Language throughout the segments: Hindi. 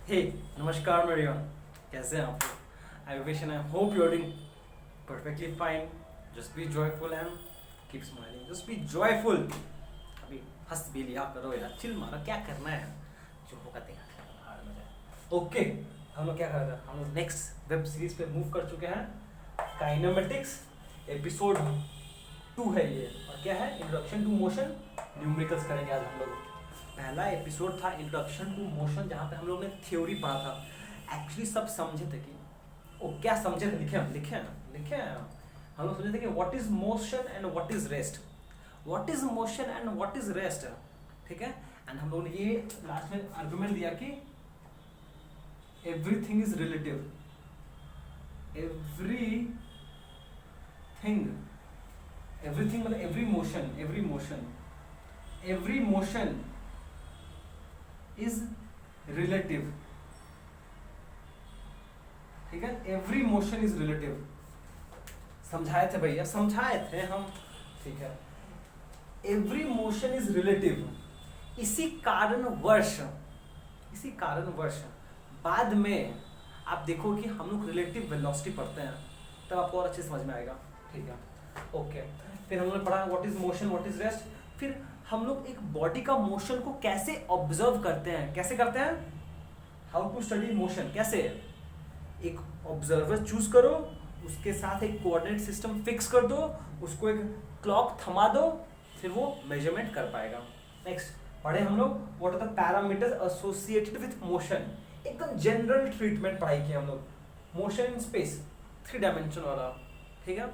हे नमस्कार एवरीवन, कैसे हैं आप? I wish and I hope you are doing perfectly fine. Just be joyful and keep smiling. Just be joyful. अभी हंस भी लिया करो यार, चिल मारो. क्या करना है, जो होगा देखा. ओके, हम लोग क्या कर रहे हैं? हम लोग नेक्स्ट वेब सीरीज पे मूव कर चुके हैं. काइनेमेटिक्स एपिसोड 2 है ये. और क्या है? इंट्रोडक्शन टू मोशन न्यूमेरिकल्स करेंगे आज हम लोग. पहला एपिसोड था इंट्रोडक्शन टू मोशन, जहाँ पे हम लोग ने थ्योरी पढ़ा था. एक्चुअली सब समझे थे कि ओ क्या समझे थे, लिखे हैं. हम लोग समझे थे कि what is motion and what is rest. What is motion and what is rest. ठीक है. एंड हम लोग ने ये लास्ट में आर्गुमेंट दिया कि एवरीथिंग इज रिलेटिव. एवरीथिंग मतलब एवरी मोशन इज रिलेटिव. ठीक है. Every motion is relative. समझाए थे भैया, समझाए थे हम. ठीक है. Every motion is relative. इसी कारणवश बाद में आप देखो कि हम लोग रिलेटिव वेलोसिटी पढ़ते हैं, तब आपको और अच्छे समझ में आएगा. ठीक है. ओके. फिर हम लोग पढ़ा what is motion, what is rest. फिर हम लोग एक बॉडी का मोशन को कैसे ऑब्जर्व करते हैं. How to study motion. कैसे? एक ऑब्जर्वर चूज करो, उसके साथ एक कोऑर्डिनेट सिस्टम फिक्स कर दो, उसको एक क्लॉक थमा दो, फिर वो मेजरमेंट कर पाएगा. नेक्स्ट पढ़े हम लोग what are the parameters associated with motion. एकदम जनरल ट्रीटमेंट पढ़ाई की हम लोग. मोशन इन स्पेस 3 डायमेंशन वाला. ठीक है.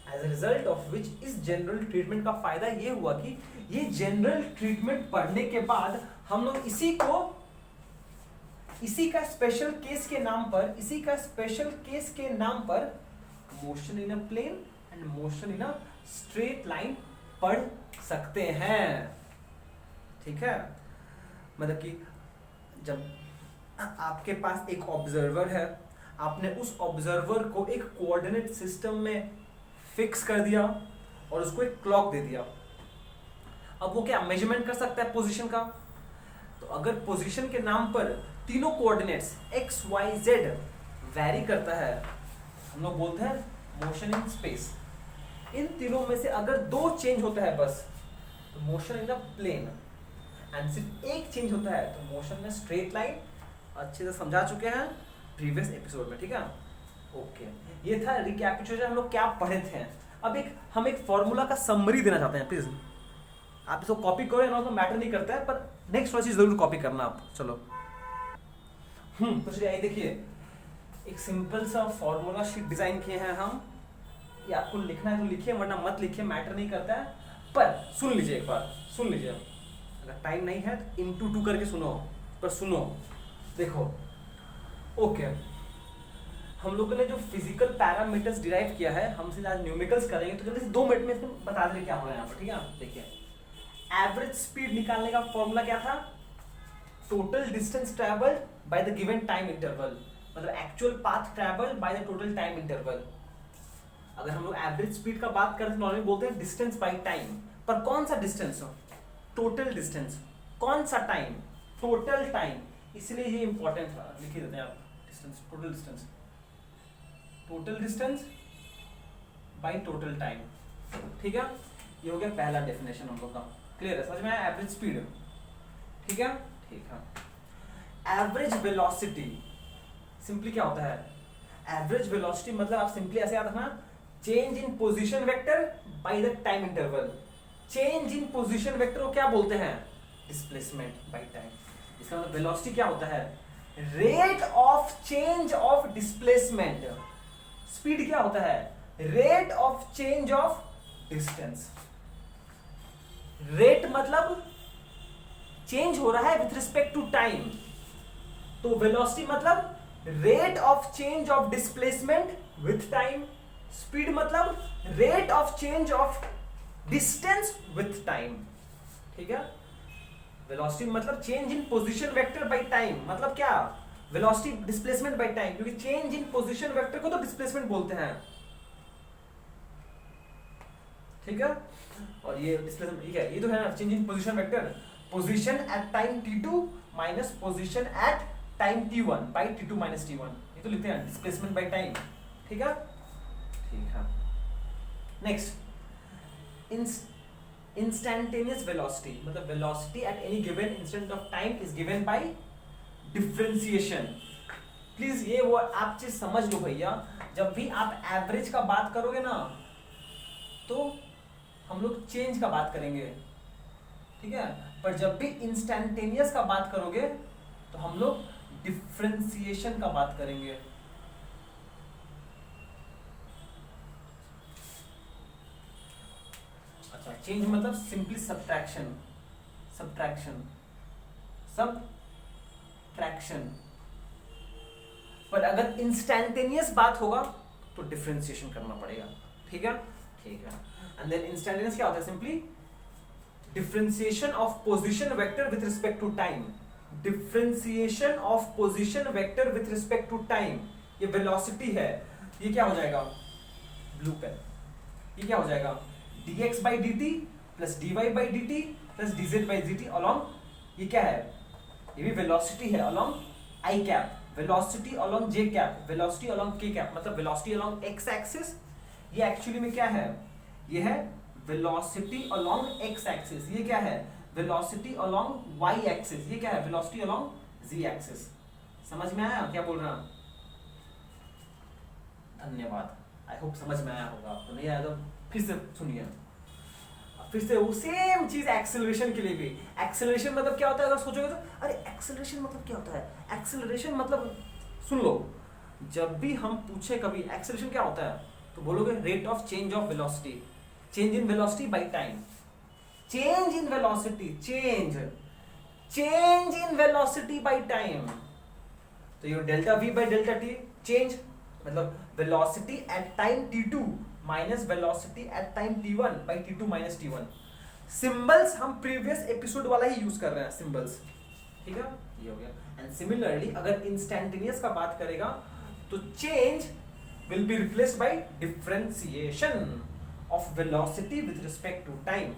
As a result of which इस जनरल ट्रीटमेंट का फायदा ये हुआ कि ये जनरल ट्रीटमेंट पढ़ने के बाद हम लोग इसी का स्पेशल केस के नाम पर motion in a plane and motion in a straight line पढ़ सकते हैं. ठीक है. मतलब कि जब आपके पास एक ऑब्जर्वर है, आपने उस ऑब्जर्वर को एक कोऑर्डिनेट सिस्टम में फिक्स कर दिया और उसको एक क्लॉक दे दिया. अब वो क्या मेजरमेंट कर सकता है पोजीशन का. तो अगर पोजीशन के नाम पर तीनों coordinates x y z vary करता है, हम लोग बोलते हैं मोशन इन स्पेस. इन तीनों में से अगर 2 चेंज होता है बस, तो motion in a plane. And सिर्फ एक चेंज होता है तो मोशन में स्ट्रेट लाइन. अच्छे से समझा चुके हैं प्रीवियस एपिसोड में. ठीक है. ओके. ये था रिकैपिचुलेशन, हम लोग क्या पढ़े थे. अब हम एक फॉर्मूला का समरी देना चाहते हैं. प्लीज आप इसको कॉपी करो या तो मैटर नहीं करता है, पर नेक्स्ट वाली चीज जरूर कॉपी करना आप. चलो. तो चलिए आइए देखिए, एक सिंपल सा फॉर्मूला शीट डिजाइन किए हैं हम. ये आपको लिखना है तो लिखिए, वरना मत लिखिए, मैटर नहीं करता है. पर सुन लीजिए, एक बार सुन लीजिए. अगर टाइम नहीं है तो इंटू 2 करके सुनो, पर सुनो. देखो. ओके. हम लोगों ने जो फिजिकल पैरामीटर्स डिराइव किया है, हम सिर्फ आज न्यूमेरिकल्स करेंगे, तो जल्दी से 2 मिनट में इसको बता दें क्या हो रहा है यहाँ पर. ठीक है. देखिए, एवरेज स्पीड निकालने का फॉर्मूला क्या था? Total distance travelled by the given time interval. मतलब actual path travelled by the total time interval. अगर हम लोग एवरेज स्पीड का बात करें तो नॉर्मली बोलते हैं डिस्टेंस बाय टाइम. पर कौन सा डिस्टेंस? Total distance. कौन सा टाइम? Total time. इसलिए ये इंपॉर्टेंट था. लिख ही देते हैं आप. Distance, total distance by total time. ठीक है. ये हो गया पहला डेफिनेशन हम लोग का. क्लियर है? समझ में आया? Average speed. ठीक है. एवरेज वेलोसिटी सिंपली क्या होता है? एवरेज वेलोसिटी मतलब आप सिंपली ऐसे याद रखना, change in position vector by the time interval. Change in position vector को क्या बोलते हैं? Displacement by time. इसका मतलब वेलोसिटी क्या होता है? Rate of change of displacement. Speed क्या होता है? Rate of change of distance. Rate मतलब चेंज हो रहा है विथ रिस्पेक्ट टू टाइम. तो वेलोसिटी मतलब rate of change of displacement with time. Speed मतलब rate of change of distance with time. ठीक है. वेलोसिटी मतलब change in position vector by time. मतलब क्या? वेलोसिटी डिस्प्लेसमेंट बाय टाइम, क्योंकि चेंज इन पोजीशन वेक्टर को तो डिस्प्लेसमेंट बोलते हैं. ठीक है. और ये डिस्प्लेसमेंट ठीक है, ये तो है ना change in position vector. Position at time t2 minus position at time t1 by t2 minus t1, ये तो लिखते हैं डिस्प्लेसमेंट बाई टाइम, ठीक है। ठीक है, नेक्स्ट इंस्टैन्टेनियस वेलोसिटी, मतलब velocity at any given instant of time is given by differentiation. Please ये वो आप चीज समझ लो भैया, जब भी आप एवरेज का बात करोगे ना तो हम लोग चेंज का बात करेंगे, ठीक है, पर जब भी इंस्टैन्टेनियस का बात करोगे तो हम लोग डिफरेंशिएशन का बात करेंगे। अच्छा, चेंज मतलब सिंपली सब्ट्रैक्शन, पर अगर इंस्टैन्टेनियस बात होगा तो डिफरेंशिएशन करना पड़ेगा, ठीक है। ठीक है, एंड देन इंस्टैन्टेनियस क्या होता है? Simply differentiation of position vector with respect to time, differentiation of position vector with respect to time. ये वेलोसिटी है, ये क्या हो जाएगा? ब्लू पेन, ये क्या हो जाएगा? dx by dt plus dy by dt plus dz by dt along, ये क्या है? ये भी वेलोसिटी है along i cap, velocity along j cap, velocity along k cap, मतलब वेलोसिटी अलॉन्ग x एक्सिस। ये एक्चुअली में क्या है? ये है वेलोसिटी अलॉन्ग x एक्सिस। ये क्या है? Velocity along y axis. ये क्या है? Velocity along z axis. समझ में आया क्या बोल रहा हूं? धन्यवाद, आई होप समझ में आया होगा। आपको नहीं आया तो फिर से सुनिए, फिर से वो सेम चीज एक्सेलरेशन के लिए भी। एक्सेलरेशन मतलब क्या होता है? अगर सोचोगे तो अरे एक्सेलरेशन मतलब क्या होता है? एक्सेलरेशन मतलब सुन लो, जब भी हम पूछे कभी एक्सेलरेशन क्या होता है तो बोलोगे rate of change of velocity, change in velocity by time, change in velocity, change in velocity by time. तो ये delta v by delta t, change मतलब velocity at time t2 minus velocity at time t1 by t2 minus t1। Symbols हम प्रीवियस एपिसोड वाला ही यूज कर रहे हैं सिंबल्स, ठीक है, ये हो गया। एंड सिमिलरली अगर इंस्टैन्टेनियस का बात करेगा तो change will be replaced by differentiation of velocity with respect to time.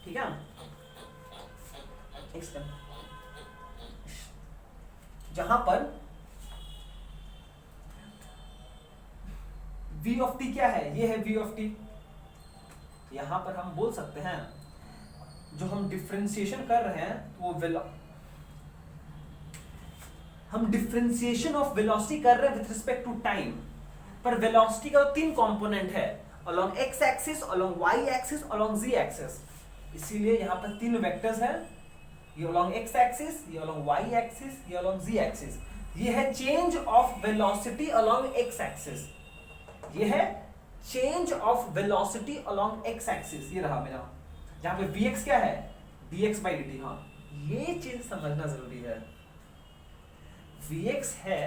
ठीक है, जहां पर v ऑफ t क्या है? ये है v ऑफ t। यहां पर हम बोल सकते हैं जो हम डिफरेंशिएशन कर रहे हैं वो हम डिफरेंशिएशन ऑफ वेलोसिटी कर रहे हैं विथ रिस्पेक्ट टू टाइम, पर वेलोसिटी का 3 कंपोनेंट है, along x axis, along y axis, along z axis. इसीलिए यहां पर 3 वेक्टर्स हैं, ये अलोंग x एक्सिस, ये अलोंग y एक्सिस, ये अलोंग z एक्सिस। ये है change of velocity along x axis, ये है change of velocity along x axis. ये रहा मेरा, जहां पे vx क्या है? dx by dt। हाँ, ये चीज समझना जरूरी है। vx है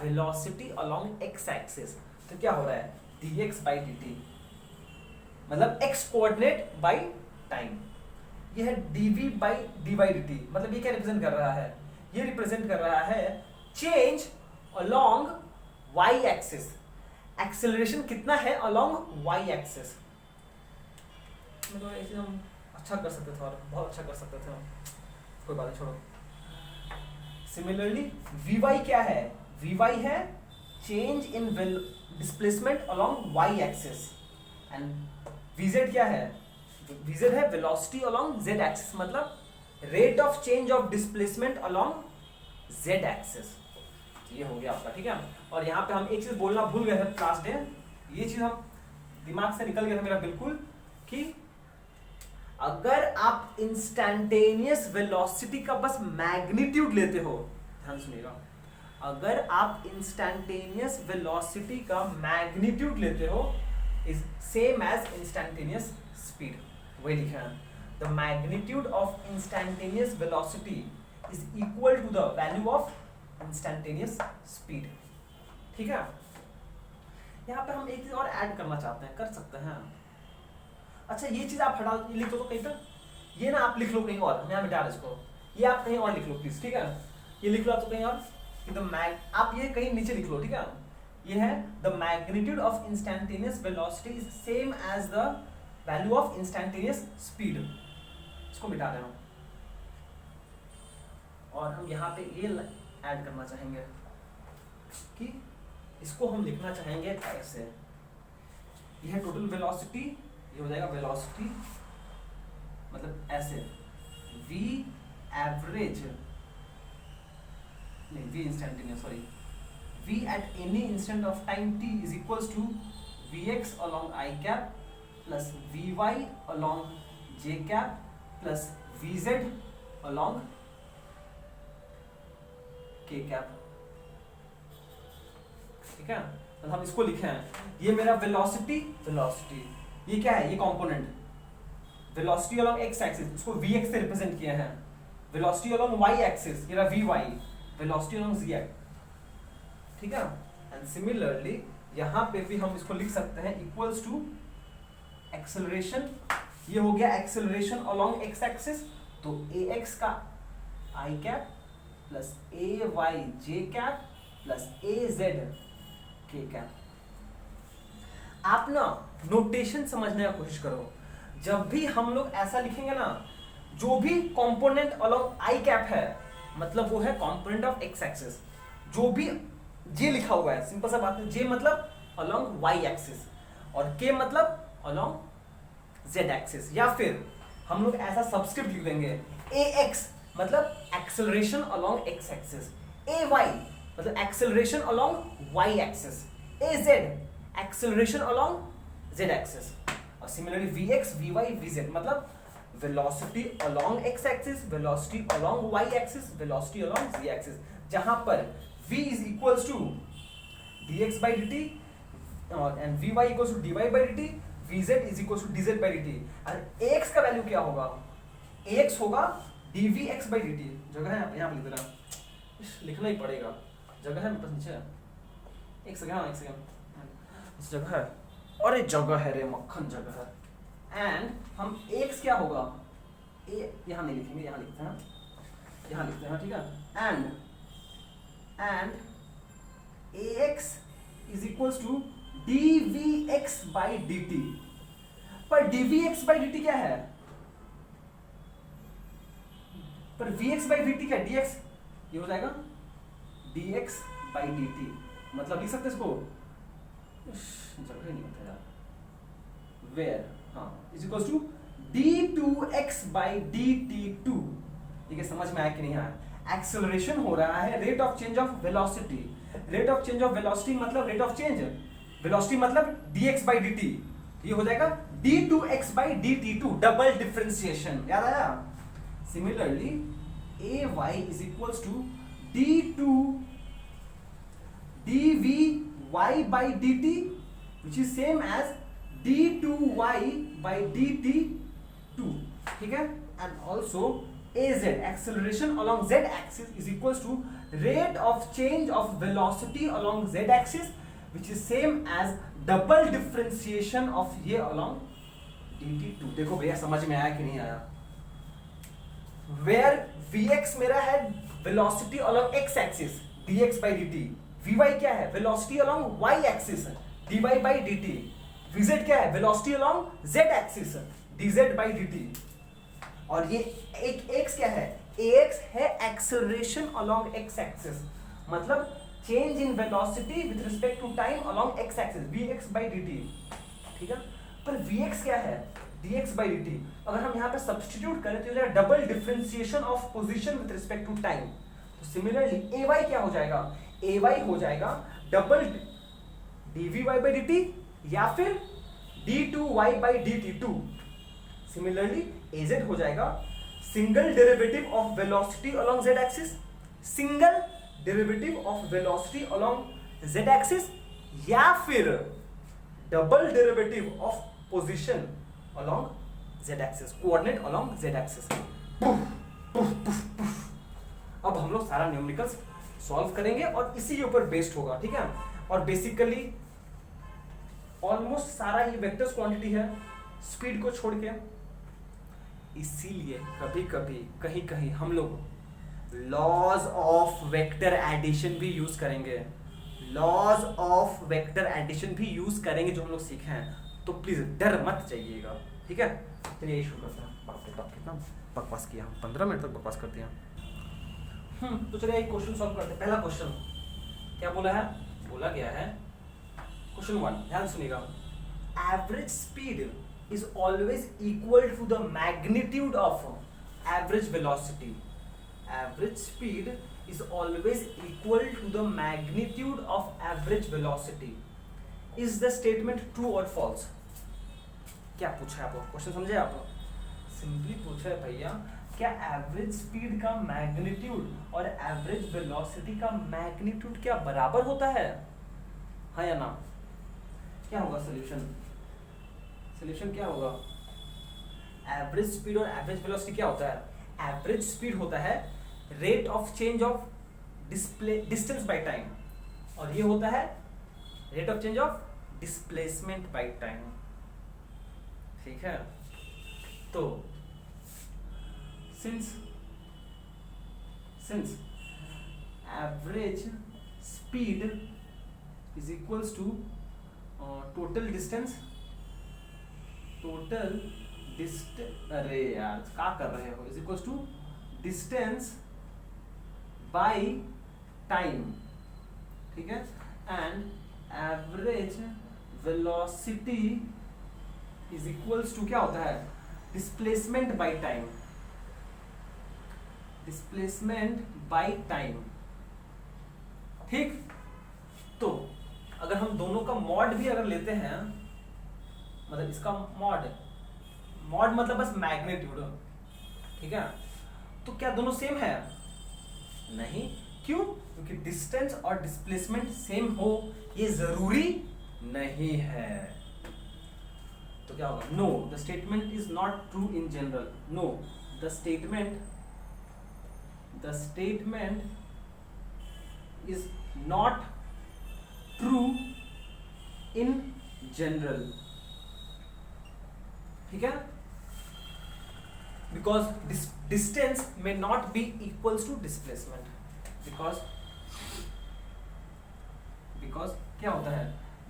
वेलोसिटी अलोंग x एक्सिस, तो क्या हो रहा है? dx by dt, मतलब x कोऑर्डिनेट बाय टाइम। ये है dv by dy dt, मतलब ये क्या रिप्रेजेंट कर रहा है? ये रिप्रेजेंट कर रहा है change along y axis. Acceleration कितना है अलोंग y एक्सिस? मतलब ऐसे हम अच्छा कर सकते थे और बहुत अच्छा कर सकते थे, कोई बात नहीं, छोड़ो। सिमिलरली vy क्या है? vy है change in displacement along y axis, and vz क्या है? vz है वेलोसिटी अलोंग z एक्सिस, मतलब rate of change of displacement along z axis. ये हो गया आपका, ठीक है। और यहाँ पे हम एक चीज बोलना भूल गए थे क्लास डे, ये चीज हम दिमाग से निकल गया था मेरा बिल्कुल, कि अगर आप इंस्टैन्टेनियस वेलोसिटी का बस मैग्नीट्यूड लेते हो, ध्यान सुनिएगा, अगर आप इंस्टैन्टेनियस वेलोसिटी का मैग्नीट्यूड लेते हो is same as instantaneous speed. वही लिखा है, the magnitude of instantaneous velocity is equal to the value of instantaneous speed. ठीक है, यहाँ पे हम एक चीज और ऐड करना चाहते हैं, कर सकते हैं। अच्छा, ये चीज आप हटा लिख दो तो कहीं पर, ये ना आप लिख लो कहीं और, मैं मिटा इसको, ये आप कहीं और लिख लो प्लीज, ठीक है। ये लिख लो आप तो कहीं और, आप ये कहीं नीचे लिख लो, ठीक है। ये है the magnitude of instantaneous velocity is same as the value of instantaneous speed. इसको मिटा देना और हम यहाँ पे ये ऐड करना चाहेंगे कि इसको हम लिखना चाहेंगे ऐसे, यह टोटल वेलोसिटी, ये हो जाएगा वेलोसिटी मतलब ऐसे v एवरेज नहीं v instantaneous sorry v at any instant of time t is equals to vx along I cap plus vy along j cap plus vz along k cap। ठीक है, तो हम इसको लिखे हैं, ये मेरा वेलोसिटी, ये क्या है, ये component velocity along x axis, इसको vx से रिप्रेजेंट किया है, वेलोसिटी अलोंग y एक्सिस ये रहा vy, velocity along z axis. ठीक है, एंड सिमिलरली यहाँ पे भी हम इसको लिख सकते हैं इक्वल्स टू एक्सेलरेशन, ये हो गया एक्सेलरेशन अलोंग एक्स एक्सिस, तो ax का i cap plus ay j cap plus az k cap. आप ना नोटेशन समझने का कोशिश करो, जब भी हम लोग ऐसा लिखेंगे ना, जो भी कंपोनेंट अलोंग आई कैप है मतलब वो है कंपोनेंट ऑफ एक्स एक्सिस, जो भी जे लिखा हुआ है सिंपल सा बात है, जे मतलब अलोंग वाई एक्सिस और के मतलब अलोंग जेड एक्सिस, या फिर हम लोग ऐसा सबस्क्रिप्ट लिख देंगे ए एक्स मतलब acceleration along x axis, a y मतलब acceleration along y axis, a z acceleration along z axis, और सिमिलरली Vx, Vy, Vz मतलब velocity along x axis, velocity along y axis, velocity along z axis, जहां पर v is equals to dx by dt and vy equals to dy by dt, vz is equals to dz by dt, और ax का वैल्यू क्या होगा, ax होगा dvx by dt, जगह है यहाँ पे लिख देना, लिखना ही पड़ेगा, जगह है मेरे पास नीचे, एक सेकंड इस जगह है, अरे जगह है रे मक्खन जगह है, एंड हम x क्या होगा, a यहाँ नहीं लिखेंगे, यहाँ लिखते हैं, यहाँ लिखते हैं, ठीक है, and ax is equals to dvx by dt, पर dvx by dt क्या है, पर vx by dt क्या है, dx, ये हो जाएगा dx by dt, मतलब लिख सकते इसको, जगह नहीं होता यार, where हाँ is equals to d2x by dt2, ठीक है, समझ में आया कि नहीं आया, एक्सेलरेशन हो रहा है, rate of change of velocity, rate of change of velocity मतलब रेट ऑफ चेंज, वेलोसिटी मतलब dx by dt, ये हो जाएगा d2x by dt2, double differentiation, याद आया। Similarly ay is equals to d2 dvy by dt which is same as d2y by dt2, ठीक है, and also az acceleration along z axis is equals to rate of change of velocity along z axis which is same as double differentiation of ये along dt2। देखो भैया समझ में आया कि नहीं आया, where vx मेरा है velocity along x axis dx by dt, vy क्या है velocity along y axis dy by dt, vz क्या है velocity along z axis dz by dt, और ये एक x क्या है, ax है एक्सेलरेशन अलोंग x एक्सिस मतलब change in velocity with respect to time along x axis vx by dt, ठीक है, पर vx क्या है dx by dt, अगर हम यहाँ पे सब्स्टिट्यूट करें तो ये double differentiation of position with respect to time, तो सिमिलरली ay क्या हो जाएगा, ay हो जाएगा डबल dvy by dt या फिर d2y by dt2, similarly az हो जाएगा single derivative of velocity along z axis, single derivative of velocity along z axis या फिर double derivative of position along z axis, coordinate along z axis. अब हम लोग सारा न्यूमेरिकल्स सॉल्व करेंगे और इसी के ऊपर बेस्ड होगा, ठीक है, और बेसिकली ऑलमोस्ट सारा ये वेक्टर्स क्वांटिटी है स्पीड को छोड़ के, इसीलिए कभी कभी कहीं कहीं हम लोग लॉज ऑफ वेक्टर एडिशन भी यूज करेंगे, लॉज ऑफ वेक्टर एडिशन भी यूज करेंगे जो हम लोग सीखे हैं, तो प्लीज डर मत जाइएगा, ठीक है। चलिए यही शुरू करते हैं। बाप रे बाप कितना बकवास किया, 15 मिनट तक बकवास कर दिया। तो चलिए एक क्वेश्चन सॉल्व करते हैं। पहला क्वेश्चन क्या बोला है, बोला गया है क्वेश्चन 1, ध्यान सुनिएगा। Average speed is always equal to the magnitude of average velocity. Average speed is always equal to the magnitude of average velocity. Is the statement true or false? क्या पूछा है आपको, क्वेश्चन समझे आप? सिंपली पूछा है भैया, क्या एवरेज स्पीड का मैग्नीट्यूड और एवरेज वेलोसिटी का मैग्नीट्यूड क्या बराबर होता है, हाँ या ना? क्या होगा सॉल्यूशन? सॉल्यूशन क्या होगा? एवरेज स्पीड और एवरेज वेलोसिटी क्या होता है? एवरेज स्पीड होता है rate of change of distance by time, और ये होता है rate of change of displacement by time. ठीक है, तो since average speed is equals to total distance, अरे यार क्या कर रहे हो, is equals to distance by time, ठीक है, and average velocity is equals to क्या होता है? Displacement by time, displacement by time. ठीक, तो अगर हम दोनों का मॉड भी अगर लेते हैं, मतलब इसका मॉड मतलब बस मैग्नीट्यूड, ठीक है, तो क्या दोनों सेम है? नहीं, क्यों? क्योंकि डिस्टेंस और डिस्प्लेसमेंट सेम हो ये जरूरी नहीं है। तो क्या होगा? No, the statement is not true in general. No, the statement is not true in general, ठीक है, because distance may not be equals to displacement, because क्या होता है?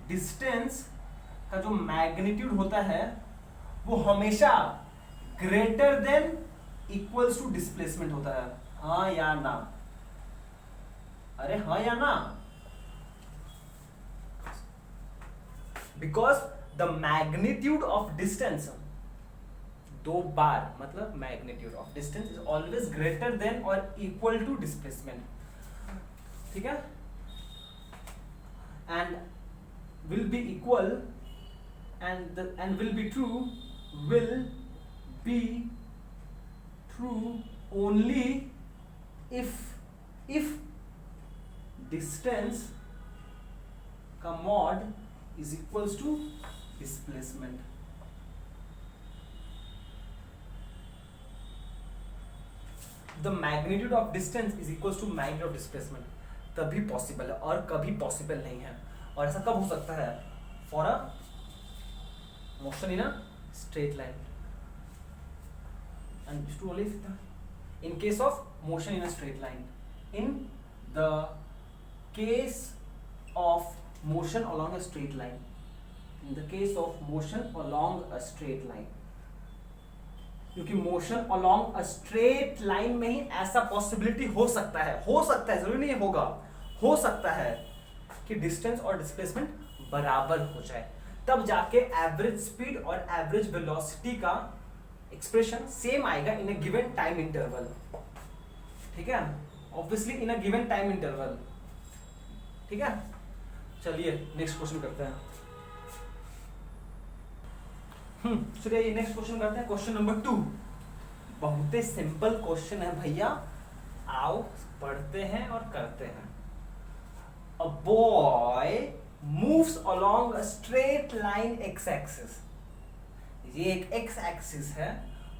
डिस्टेंस का जो मैग्नीट्यूड होता है वो हमेशा greater than equals to displacement होता है, हाँ या ना? अरे हाँ या ना? because the magnitude of distance, दो बार मतलब magnitude of distance is always greater than और इक्वल टू डिस्प्लेसमेंट, ठीक है, and will be equal and will be true only if distance का mod is equals to displacement. The magnitude of distance is equals to magnitude of displacement, तभी पॉसिबल है और कभी पॉसिबल नहीं है। और ऐसा कब हो सकता है? For a motion in a straight line, and to only in case of motion in a straight line, in the case of motion along a straight line, in the case of motion along a straight line, क्योंकि motion along a straight line में ही ऐसा पॉसिबिलिटी हो सकता है, जरूरी नहीं होगा, हो सकता है कि डिस्टेंस और डिस्प्लेसमेंट बराबर हो जाए, तब जाके एवरेज स्पीड और एवरेज वेलोसिटी का एक्सप्रेशन सेम आएगा इन अ गिवन टाइम इंटरवल, ठीक है, obviously in a given time interval, ठीक है। चलिए नेक्स्ट क्वेश्चन करते हैं। चलिए नेक्स्ट क्वेश्चन करते हैं, क्वेश्चन नंबर 2। बहुत ही सिंपल क्वेश्चन है भैया, आओ पढ़ते हैं और करते हैं। A boy moves along a straight line x axis, ये एक एक्स एक्सिस है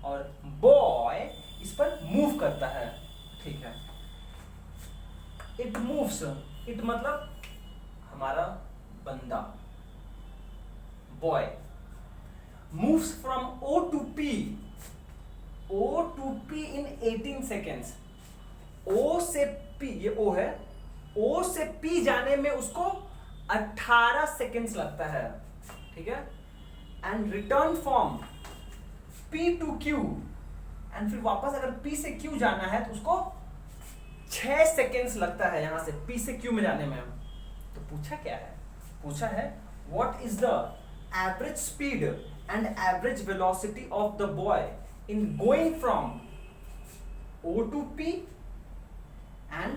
और बॉय इस पर मूव करता है, ठीक है। इट मूव्स, इट मतलब हमारा बंदा, boy moves from O to P in 18 seconds। O से P, ये O है, O से P जाने में उसको 18 सेकेंड्स लगता है, ठीक है। And return from P to Q and फिर वापस अगर P से Q जाना है तो उसको 6 सेकेंड्स लगता है यहां से P से Q में जाने में। तो पूछा क्या है, पूछा है what is the average speed and average velocity of the boy in going from O to P and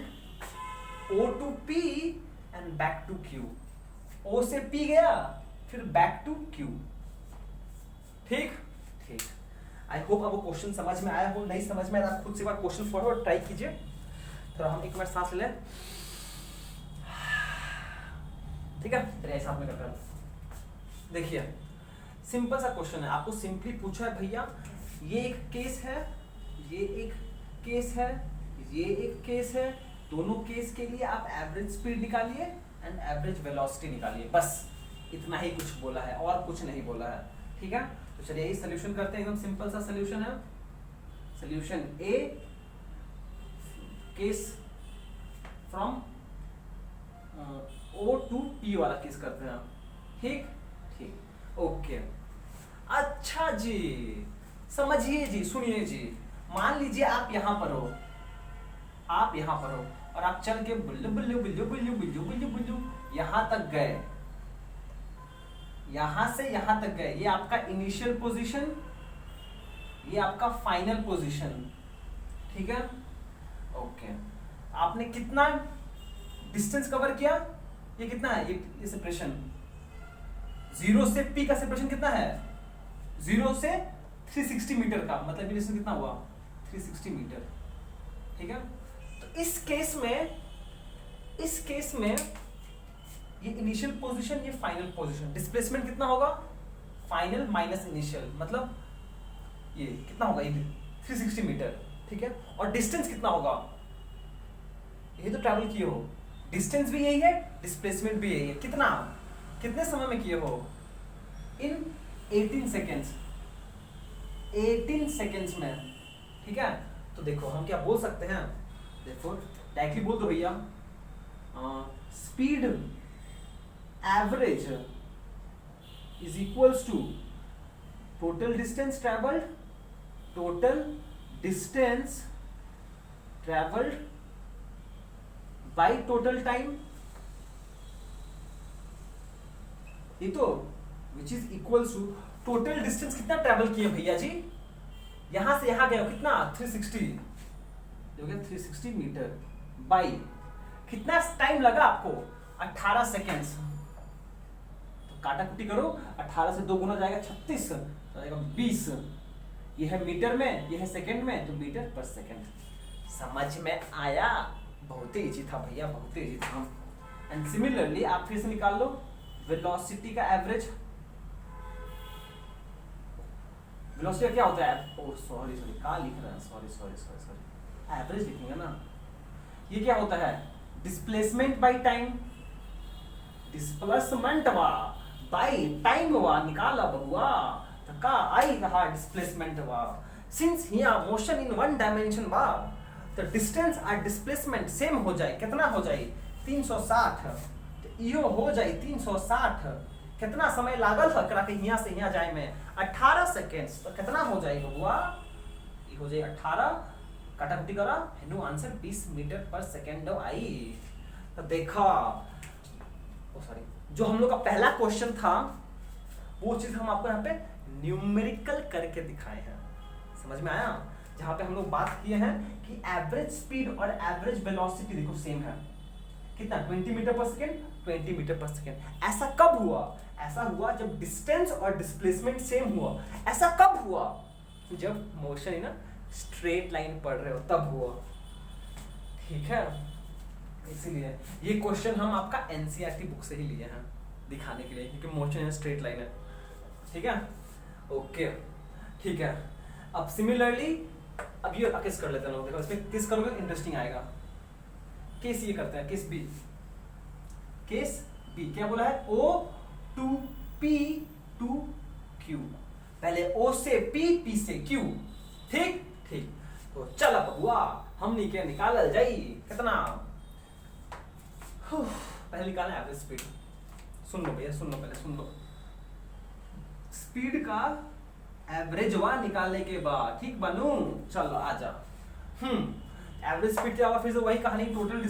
O to P and back to Q। O से P गया फिर बैक टू Q। ठीक ठीक, आई होप आपको क्वेश्चन समझ में आया हो। नहीं समझ में आया आप खुद से एक बार क्वेश्चन पढ़ो और ट्राई कीजिए। थोड़ा हम 1 मिनट सांस ले लें, ठीक है, फिर ऐसा आपने करना। देखिए सिंपल सा क्वेश्चन है, आपको सिंपली पूछा है भैया ये एक केस है, ये एक केस है, ये एक केस है, दोनों केस के लिए आप एवरेज स्पीड निकालिए एंड एवरेज वेलोसिटी निकालिए, बस इतना ही कुछ बोला है और कुछ नहीं बोला है। ठीक है, तो चलिए यही सोल्यूशन करते हैं। एकदम सिंपल सा सोल्यूशन है। Solution A, case from O to P वाला केस करते हैं। ठीक ठीक, ओके। अच्छा जी, समझिए जी, सुनिए जी, मान लीजिए आप यहां पर हो, आप यहां पर हो और आप चल के बुल्लू बुल्लू बुल्लू बुल्लू बुल्लू बुल्लू बुल्लू यहां तक गए, यहां से यहां तक गए। ये आपका इनिशियल पोजीशन, ये आपका फाइनल पोजीशन। ठीक है, ओके। आपने कितना डिस्टेंस कवर किया, ये कितना है, ये सेपरेशन 0 से P का सेपरेशन कितना है, 0 से 360 मीटर का, मतलब ये डिस्टेंस कितना हुआ 360 मीटर। ठीक है, तो इस केस में ये इनिशियल पोजीशन, ये फाइनल पोजीशन, डिस्प्लेसमेंट कितना होगा, फाइनल माइनस इनिशियल, मतलब ये कितना होगा, ये 360 मीटर। ठीक है, और डिस्टेंस कितना होगा, ये तो ट्रैवल किए हो, डिस्टेंस भी यही है, डिस्प्लेसमेंट भी यही है। कितना, कितने समय में किए हो, इन 18 सेकेंड्स, 18 सेकेंड्स में। ठीक है, तो देखो हम क्या बोल सकते हैं, देखो डायरेक्टली बोल दो भैया, speed average is equals to total distance travelled, total distance travelled by total time, ये तो which is equals to total distance कितना ट्रेवल किए भैया जी, यहां से यहां गए हो कितना 360, हो गया 360 मीटर, बाई कितना टाइम लगा आपको 18 सेकेंड्स। तो काटा कुटी करो, 18 से 2 गुना जाएगा 36, तो जाएगा 20। ये है मीटर में, ये है सेकंड में, तो मीटर पर सेकंड। समझ में आया, बहुत ही इजी था भैया, बहुत ही इजी था। एंड सिमिलरली आप फिर से निकाल लो वेलोसिटी का एवरेज। वेलोसिटी क्या होता है, ओ सॉरी क्या लिख रहा है, सॉरी एवरेज लिखेंगे ना। ये क्या होता है, displacement by time, displacement by time निकाला बबुआ, तो का आई कहा displacement since here motion in one dimension तो डिस्टेंस और डिस्प्लेसमेंट सेम हो जाए, कितना हो जाए 360, तो इहो हो जाए 360। कितना समय लागल था करा के यहाँ से यहाँ जाए में 18 सेकेंड्स, तो कितना हो जाए बबुआ, ये हो जाए 18, काटाकुटी करा, हेनु answer 20 metre per second I. तो देखा, ओ सॉरी, जो हम लोग का पहला क्वेश्चन था वो चीज हम आपको यहाँ पे न्यूमेरिकल करके दिखाए हैं। समझ में आया, जहां पे हम लोग बात किए हैं कि एवरेज स्पीड और एवरेज वेलोसिटी देखो सेम है, कितना 20 metre per second, 20 metre per second. ऐसा कब हुआ, ऐसा हुआ जब डिस्टेंस और डिस्प्लेसमेंट सेम हुआ। ऐसा कब हुआ, जब मोशन इन स्ट्रेट लाइन पढ़ रहे हो तब हुआ। ठीक है, इसीलिए ये क्वेश्चन हम आपका एनसीईआरटी बुक से ही लिए हैं दिखाने के लिए, क्योंकि मोशन इन स्ट्रेट लाइन है। ठीक है, ओके, ठीक है। अब सिमिलरली अब ये केस कर लेते हैं लोग, देखो इसमें केस करोगे इंटरेस्टिंग आएगा। केस ये करते हैं, केस बी, केस बी क्या बोला है, O to P to Q, पहले O से P, P से Q। ठीक ठीक, तो चला बबुआ हम नीचे निकाल जाई कितना, पहले निकालना है एवरेज स्पीड। सुन लो भैया, सुन लो, पहले सुन लो, स्पीड का एवरेजवा निकालने के बाद, ठीक बनू, चलो आजा। एवरेज स्पीड क्या होगा, फिर से वही कहानी, total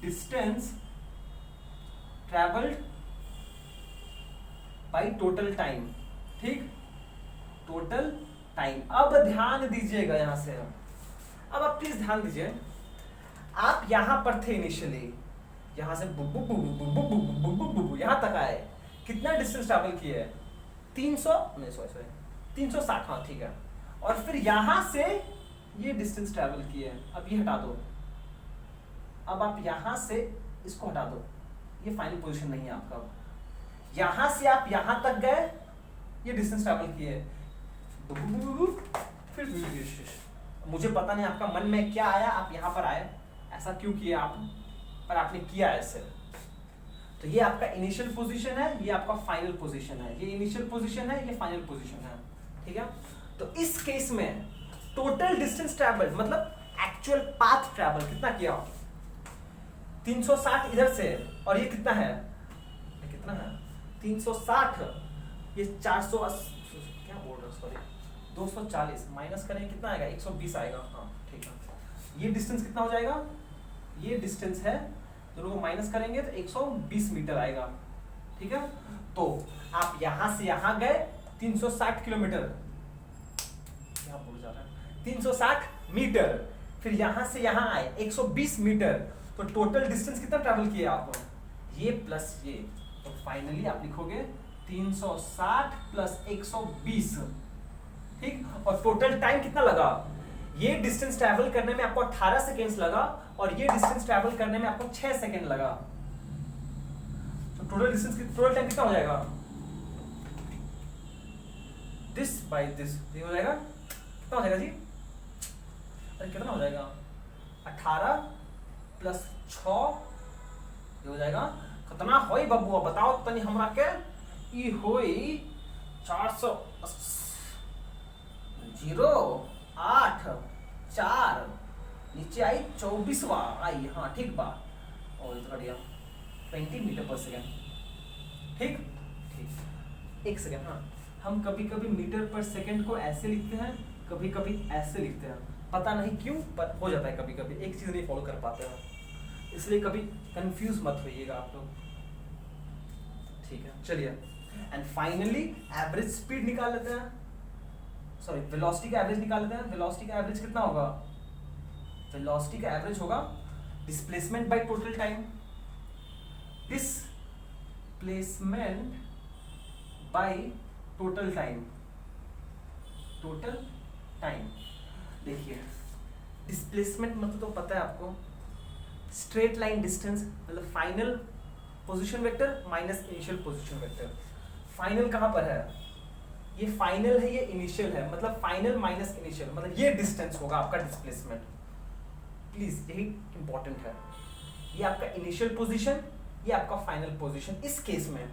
distance travelled by total time, ठीक, टोटल टाइम। अब ध्यान दीजिएगा यहां से, अब आप प्लीज ध्यान दीजिए, आप यहां पर थे इनिशियली, यहां से यहां तक आए, कितना डिस्टेंस ट्रैवल किए, 360, हाँ ठीक है, और फिर यहां से ये डिस्टेंस ट्रैवल किए, अब ये हटा दो, अब आप यहां से इसको हटा दो, ये फाइनल पोजीशन नहीं है आपका, यहां से आप यहां तक गए, ये डिस्टेंस ट्रैवल किए, फिर मुझे पता नहीं आपका मन में क्या आया, आप यहां पर आए, ऐसा क्यों किया आप, पर आपने किया ऐसे। तो ये आपका इनिशियल पोजीशन है, ये आपका फाइनल पोजीशन है, ये इनिशियल पोजीशन है, ये फाइनल पोजीशन है, ठीक है। तो इस केस में टोटल डिस्टेंस ट्रैवल मतलब एक्चुअल पाथ ट्रैवल कितना किया, 360 इधर से, और ये कितना है, 360, ये 480, क्या बोल रहा हूँ, सॉरी 240 माइनस करें कितना आएगा, 120 आएगा, हाँ ठीक है। ये डिस्टेंस कितना हो जाएगा, ये डिस्टेंस है, दोनों को माइनस करेंगे तो 120 मीटर आएगा, ठीक है। तो आप यहां से यहां गए 360 किलोमीटर, क्या बोल जा रहा है, 360 मीटर, फिर यहां से यहां आए 120 मीटर, तो टोटल डिस्टेंस कितना ट्रैवल किया आप, ये प्लस ये, तो फाइनली आप लिखोगे 360 प्लस 120, ठीक। और टोटल टाइम कितना लगा, ये डिस्टेंस ट्रैवल करने में आपको 18 सेकेंड्स लगा, और ये डिस्टेंस ट्रैवल करने में आपको 6 सेकेंड लगा, तो टोटल टाइम कितना हो जाएगा, दिस बाय दिस, ये हो जाएगा, कितना हो जाएगा जी, अरे कितना हो जाएगा, 18 प्लस 6, ये हो जाएगा, कितना होई बबुआ बताओ तनी हमरा के, ई होई 408 नीचे आई 24वां आई, हाँ ठीक बा, और इतना बढ़िया 20 मीटर पर सेकेंड, ठीक ठीक, एक सेकेंड, हाँ हम कभी कभी मीटर पर सेकेंड को ऐसे लिखते हैं, कभी कभी ऐसे लिखते हैं, पता नहीं क्यों पर हो जाता है, कभी कभी एक चीज नहीं फॉलो कर पाते हैं, इसलिए कभी कंफ्यूज मत होइएगा आप लोग, ठीक है। चलिए, एंड फाइनली एवरेज स्पीड निकाल लेते हैं, सॉरी वेलोसिटी का एवरेज निकाल लेते हैं। वेलोसिटी का एवरेज कितना होगा, वेलोसिटी का एवरेज होगा displacement by total time, displacement by total time, total time. देखिए डिस्प्लेसमेंट मतलब तो पता है आपको, स्ट्रेट लाइन डिस्टेंस मतलब final position vector minus initial position vector. Final कहां पर है, ये फाइनल है, ये इनिशियल है, मतलब फाइनल माइनस इनिशियल, मतलब ये डिस्टेंस होगा आपका डिस्प्लेसमेंट, प्लीज यही इंपॉर्टेंट है, ये आपका इनिशियल पोजीशन, ये आपका फाइनल पोजीशन। इस केस में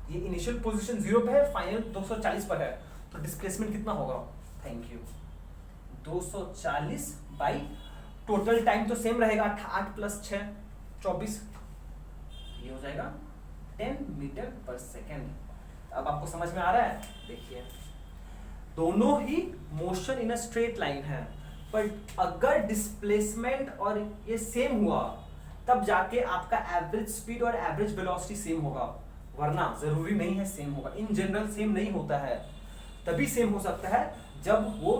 ये इनिशियल पोजीशन 0 पे है, फाइनल 240 पर है, तो डिस्प्लेसमेंट कितना होगा, thank you, 240 by total time तो सेम रहेगा, 8 प्लस 6 24, ये हो जाएगा 10 मीटर पर सेकेंड। अब आपको समझ में आ रहा है, देखिए दोनों ही motion in a straight line है, पर अगर डिस्प्लेसमेंट और ये सेम हुआ तब जाके आपका एवरेज स्पीड और एवरेज वेलोसिटी सेम होगा, वरना जरूरी नहीं है सेम होगा, इन जनरल सेम नहीं होता है, तभी सेम हो सकता है जब वो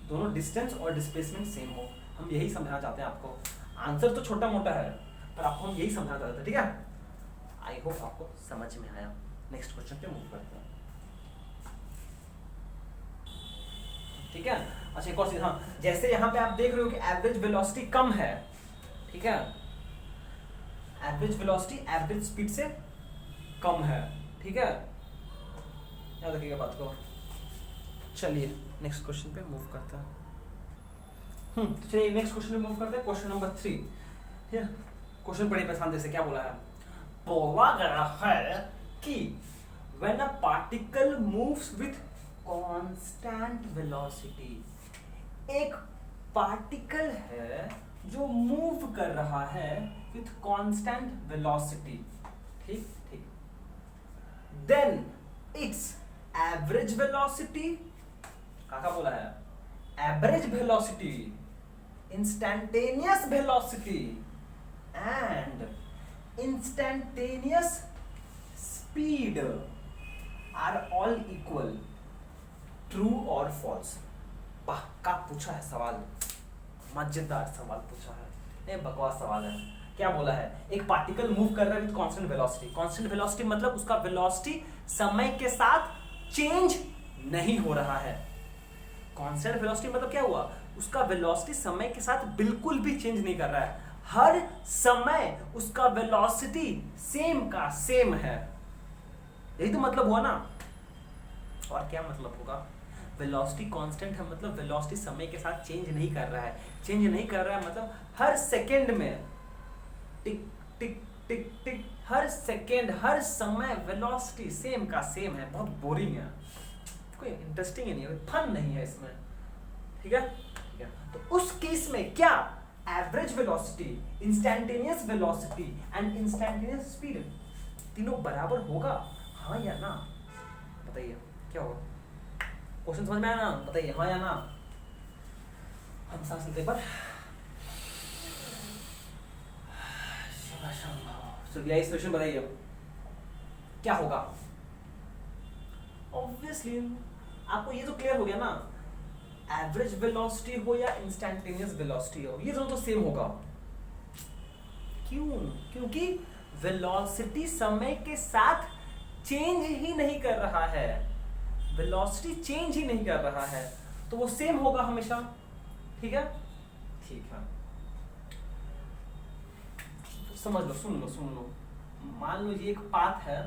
दोनों डिस्टेंस और डिस्प्लेसमेंट सेम हो। हम यही समझाना चाहते हैं आपको, आंसर तो छोटा मोटा है पर आपको हम यही समझाना चाहते हैं, ठीक है। आई होप आपको समझ में आया। नेक्स्ट क्वेश्चन पे मूव करते हैं, ठीक है। अच्छा एक और चीज, हाँ जैसे यहाँ पे आप देख रहे हो कि एवरेज वेलोसिटी कम है, ठीक है, एवरेज वेलोसिटी एवरेज स्पीड से कम है, ठीक है, याद रखिएगा बात को। चलिए नेक्स्ट क्वेश्चन पे मूव करते हैं। चलिए नेक्स्ट क्वेश्चन पे मूव करते हैं, क्वेश्चन नंबर 3। क्वेश्चन बड़े पसंद से क्या बोला है, बोला गया है कि when a particle moves with constant velocity, एक पार्टिकल है जो मूव कर रहा है with constant velocity, ठीक ठीक, then its एवरेज वेलोसिटी, काका बोला है, average velocity, instantaneous velocity and instantaneous speed are all equal, true और फॉल्स। पक्का पूछा है सवाल, मजेदार सवाल पूछा है, नहीं बकवास सवाल है। क्या बोला है, एक पार्टिकल मूव कर रहा है with constant velocity. Constant velocity मतलब उसका वेलोसिटी समय के साथ चेंज नहीं हो रहा है। कांस्टेंट वेलोसिटी मतलब क्या हुआ, उसका वेलोसिटी समय के साथ बिल्कुल भी चेंज नहीं कर रहा है, हर समय उसका वेलोसिटी सेम का सेम है। यही तो मतलब हुआ ना, और क्या मतलब होगा, वेलोसिटी कांस्टेंट है मतलब वेलोसिटी समय के साथ चेंज नहीं कर रहा है। चेंज नहीं कर रहा है मतलब हर सेकंड में टिक टिक टिक टिक, हर सेकंड हर समय वेलोसिटी सेम का सेम है। बहुत बोरिंग है, कोई इंटरेस्टिंग ही नहीं है, फन नहीं है इसमें। ठीक है, ठीक है। तो उस केस में क्या average velocity, instantaneous velocity and instantaneous speed तीनों बराबर होगा, हाँ या ना? बताइए क्या होगा। क्वेश्चन समझ में आया ना? बताइए हाँ या ना। हम सांस लेते पर चलिए इस क्वेश्चन बताइए क्या होगा। ऑब्वियसली आपको ये तो क्लियर हो गया ना, एवरेज वेलोसिटी हो या इंस्टैंटेनियस वेलोसिटी हो, ये दोनों तो सेम होगा। क्यों? क्योंकि वेलोसिटी समय के साथ चेंज ही नहीं कर रहा है, वेलोसिटी चेंज ही नहीं कर रहा है, तो वो सेम होगा हमेशा। ठीक है, ठीक है। समझ लो, सुन लो। मान लो ये एक पाथ है,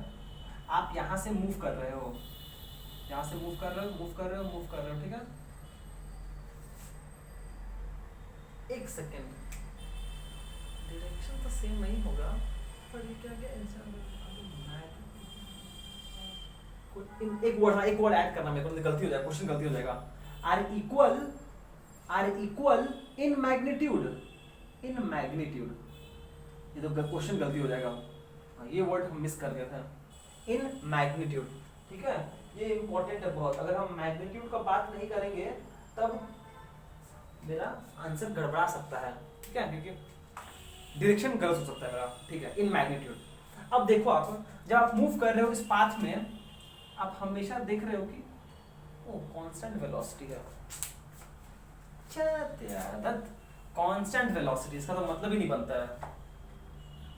आप यहां से मूव कर रहे हो, यहां से मूव कर रहे हो, ठीक है। एक सेकेंड, डायरेक्शन तो सेम नहीं होगा, पर ये क्या एक वर्ड ऐड करना, मेरे को गलती हो जाएगा, क्वेश्चन गलती हो जाएगा। आर इक्वल इन मैग्नीट्यूड, ये तो क्वेश्चन गलती हो जाएगा, ये वर्ड हम मिस कर गए थे, इन मैग्नीट्यूड। ठीक है, ये इंपॉर्टेंट है बहुत, अगर हम मैग्नीट्यूड का बात नहीं करेंगे तब मेरा आंसर गड़बड़ा सकता है। ठीक है, क्योंकि डायरेक्शन गलत हो सकता है मेरा। ठीक है, इन मैग्नीट्यूड। अब देखो, आप जब आप मूव कर रहे हो इस पाथ में, आप हमेशा देख रहे हो कि ओ कांस्टेंट वेलोसिटी है। कांस्टेंट वेलोसिटी, इसका तो मतलब ही नहीं बनता है,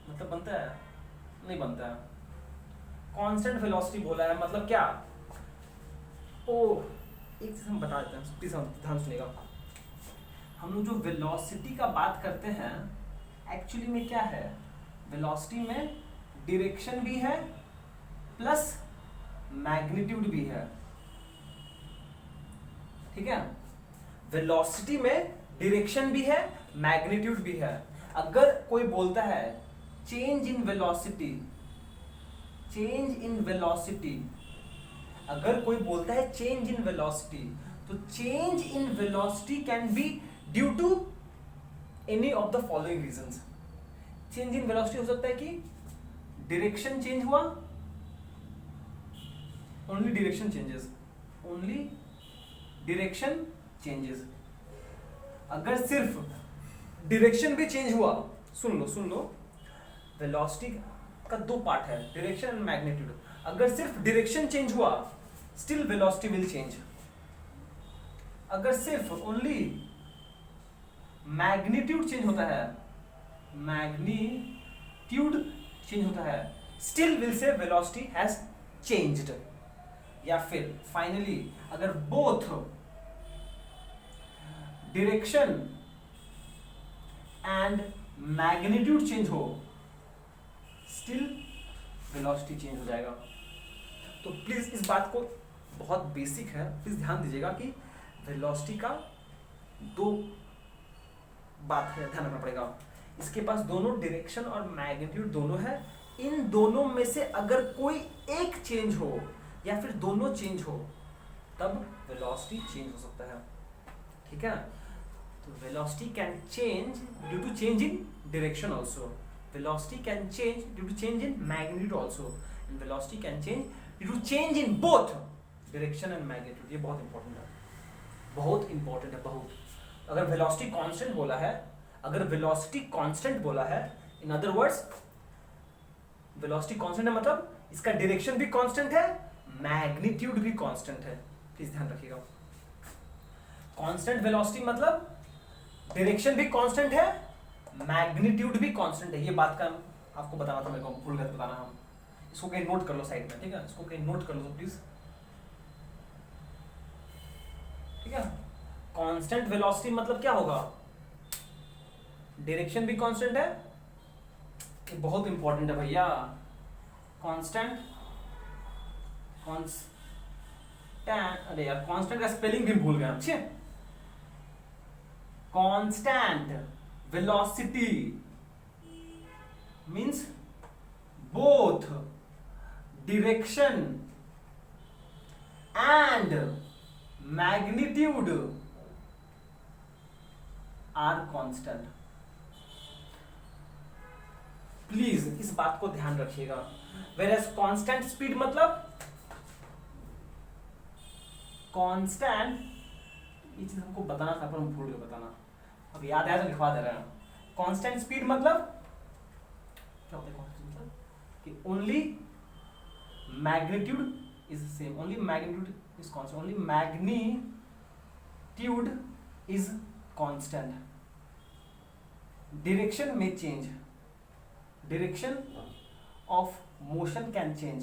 मतलब बनता है? नहीं बनता है। कांस्टेंट वेलोसिटी बोला है मतलब क्या? ओ एक चीज हम बता देते हैं, प्लीज ध्यान सुनिएगा। हम लोग जो वेलोसिटी का बात करते हैं, एक्चुअली में क्या है, वेलोसिटी में डायरेक्शन भी है प्लस मैग्नीट्यूड भी है। ठीक है, वेलोसिटी में डायरेक्शन भी है, मैग्नीट्यूड भी है। अगर कोई बोलता है चेंज इन वेलोसिटी, अगर कोई बोलता है चेंज इन वेलोसिटी, तो change in velocity can be due to any of the following reasons. Change in velocity हो सकता है कि डायरेक्शन चेंज हुआ, ओनली डायरेक्शन चेंजेस, अगर सिर्फ डायरेक्शन भी चेंज हुआ, सुन लो, वेलोसिटी का दो पार्ट है, डायरेक्शन एंड मैग्नीट्यूड। अगर सिर्फ डायरेक्शन चेंज हुआ, स्टिल वेलोसिटी विल चेंज। अगर सिर्फ ओनली मैग्नीट्यूड चेंज होता है, still will say velocity has changed. या फिर फाइनली अगर both direction and magnitude change हो, स्टिल वेलोसिटी चेंज हो जाएगा। तो प्लीज इस बात को, बहुत बेसिक है, प्लीज ध्यान दीजिएगा कि वेलोसिटी का दो बात है, ध्यान रखना पड़ेगा। इसके पास दोनों डायरेक्शन और मैग्नीट्यूड दोनों है, इन दोनों में से अगर कोई एक चेंज हो या फिर दोनों चेंज हो, तब वेलोसिटी चेंज हो सकता है। ठीक है, तो velocity can change due to change in direction also, velocity can change due to change in magnitude also, and velocity can change due to change in both direction and magnitude, ये बहुत इंपॉर्टेंट है, बहुत इंपॉर्टेंट है, बहुत। अगर वेलोसिटी कांस्टेंट बोला है, अगर वेलोसिटी कांस्टेंट बोला है, in other words velocity constant है मतलब इसका डायरेक्शन भी कांस्टेंट है, मैग्नीट्यूड भी कांस्टेंट है। प्लीज ध्यान रखिएगा, कांस्टेंट वेलोसिटी मतलब डायरेक्शन भी कांस्टेंट है, मैग्नीट्यूड भी कांस्टेंट है। ये बात का आपको बताना था, मेरे को भूल गया बताना। हम इसको कहीं नोट कर लो साइड में, ठीक है, इसको कहीं नोट कर लो प्लीज, ठीक है। कांस्टेंट वेलोसिटी मतलब क्या होगा, डायरेक्शन भी कांस्टेंट है, ये बहुत इंपॉर्टेंट है भैया। कांस्टेंट अरे यार कांस्टेंट का स्पेलिंग भी भूल गया, ठीक है। Constant velocity means both direction and magnitude are constant. Please इस बात को ध्यान रखिएगा। वेयर एज कांस्टेंट स्पीड मतलब कांस्टेंट, ये चीज हमको बताना था पर हम भूल गए बताना, अब याद आया तो लिखवा दे रहे हैं। कांस्टेंट स्पीड मतलब क्या होता है कांस्टेंट मतलब कि only magnitude is same, only magnitude is constant, only magnitude is constant, direction में change, direction of motion can change,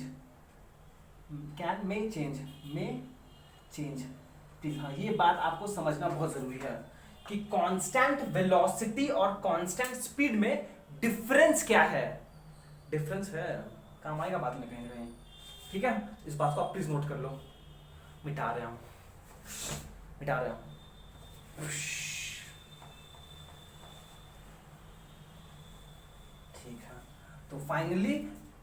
may change। Please हाँ, ये बात आपको समझना बहुत जरूरी है कि कांस्टेंट वेलोसिटी और कांस्टेंट स्पीड में डिफरेंस क्या है। डिफरेंस है, काम आएगा बाद में कहीं कहीं, ठीक है। इस बात को आप प्लीज नोट कर लो। मिटा रहे हूं। तो फाइनली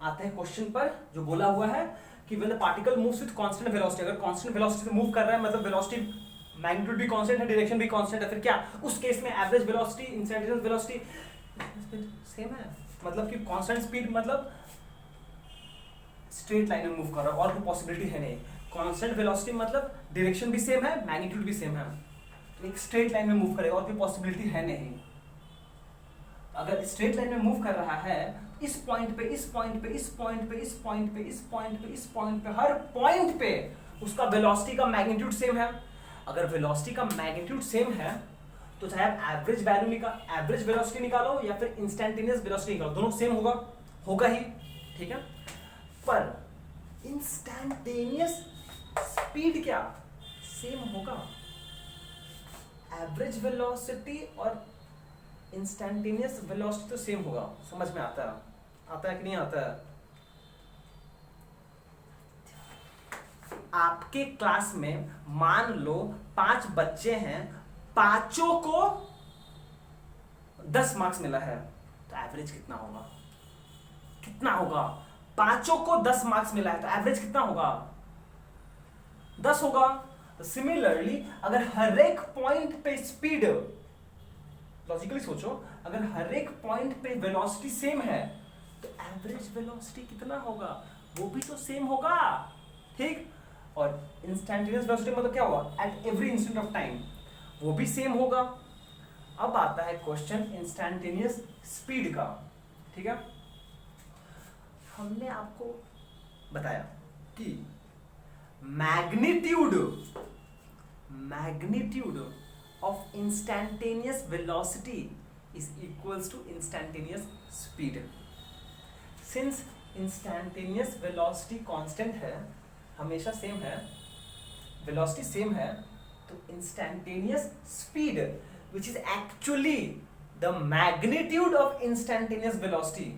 आते हैं क्वेश्चन पर, जो बोला हुआ है कि when the particle moves with constant velocity, अगर कांस्टेंट वेलोसिटी से मूव कर रहा है मतलब वेलोसिटी मैग्नीट्यूड भी कांस्टेंट है, डायरेक्शन भी कांस्टेंट है, फिर क्या उस केस में average velocity instantaneous velocity same है। मतलब कि कांस्टेंट स्पीड मतलब स्ट्रेट लाइन में मूव कर रहा है और कोई पॉसिबिलिटी है नहीं। कांस्टेंट वेलोसिटी मतलब डायरेक्शन भी सेम है, मैग्नीट्यूड भी सेम है, तो एक स्ट्रेट लाइन में मूव करेगा और कोई पॉसिबिलिटी है नहीं। अगर स्ट्रेट लाइन में मूव कर रहा है, इस पॉइंट पे, इस पॉइंट पे, इस पॉइंट पे, इस पॉइंट पे, इस पॉइंट पे, इस पॉइंट पे, हर पॉइंट पे उसका वेलोसिटी का मैग्नीट्यूड सेम है। अगर वेलोसिटी का मैग्नीट्यूड सेम है तो चाहे आप एवरेज वैल्यू एवरेज वेलोसिटी निकालो या फिर इंस्टैंटेनियस वेलोसिटी निकालो, दोनों सेम होगा ही, ठीक है। पर इंस्टैंटेनियस स्पीड क्या सेम होगा, एवरेज वेलोसिटी और इंस्टैंटेनियस वेलोसिटी तो सेम होगा। समझ में आता है कि नहीं आता है। आपके क्लास में मान लो 5 बच्चे हैं, पांचों को 10 मार्क्स मिला है, तो एवरेज कितना होगा? पांचों को 10 मार्क्स मिला है तो एवरेज कितना होगा? 10 होगा। तो सिमिलरली अगर हर एक पॉइंट पे स्पीड, लॉजिकली सोचो, अगर हर एक पॉइंट पे वेलोसिटी सेम है तो एवरेज वेलोसिटी कितना होगा? वो भी तो सेम होगा, ठीक। और इंस्टैंटेनियस वेलोसिटी मतलब क्या होगा? At every instant of time, वो भी सेम होगा। अब आता है क्वेश्चन इंस्टैंटेनियस स्पीड का, ठीक है। हमने आपको बताया कि magnitude of instantaneous velocity is equals to instantaneous speed. Since instantaneous velocity constant है, हमेशा सेम है, velocity सेम है, तो instantaneous speed which is actually the magnitude of instantaneous velocity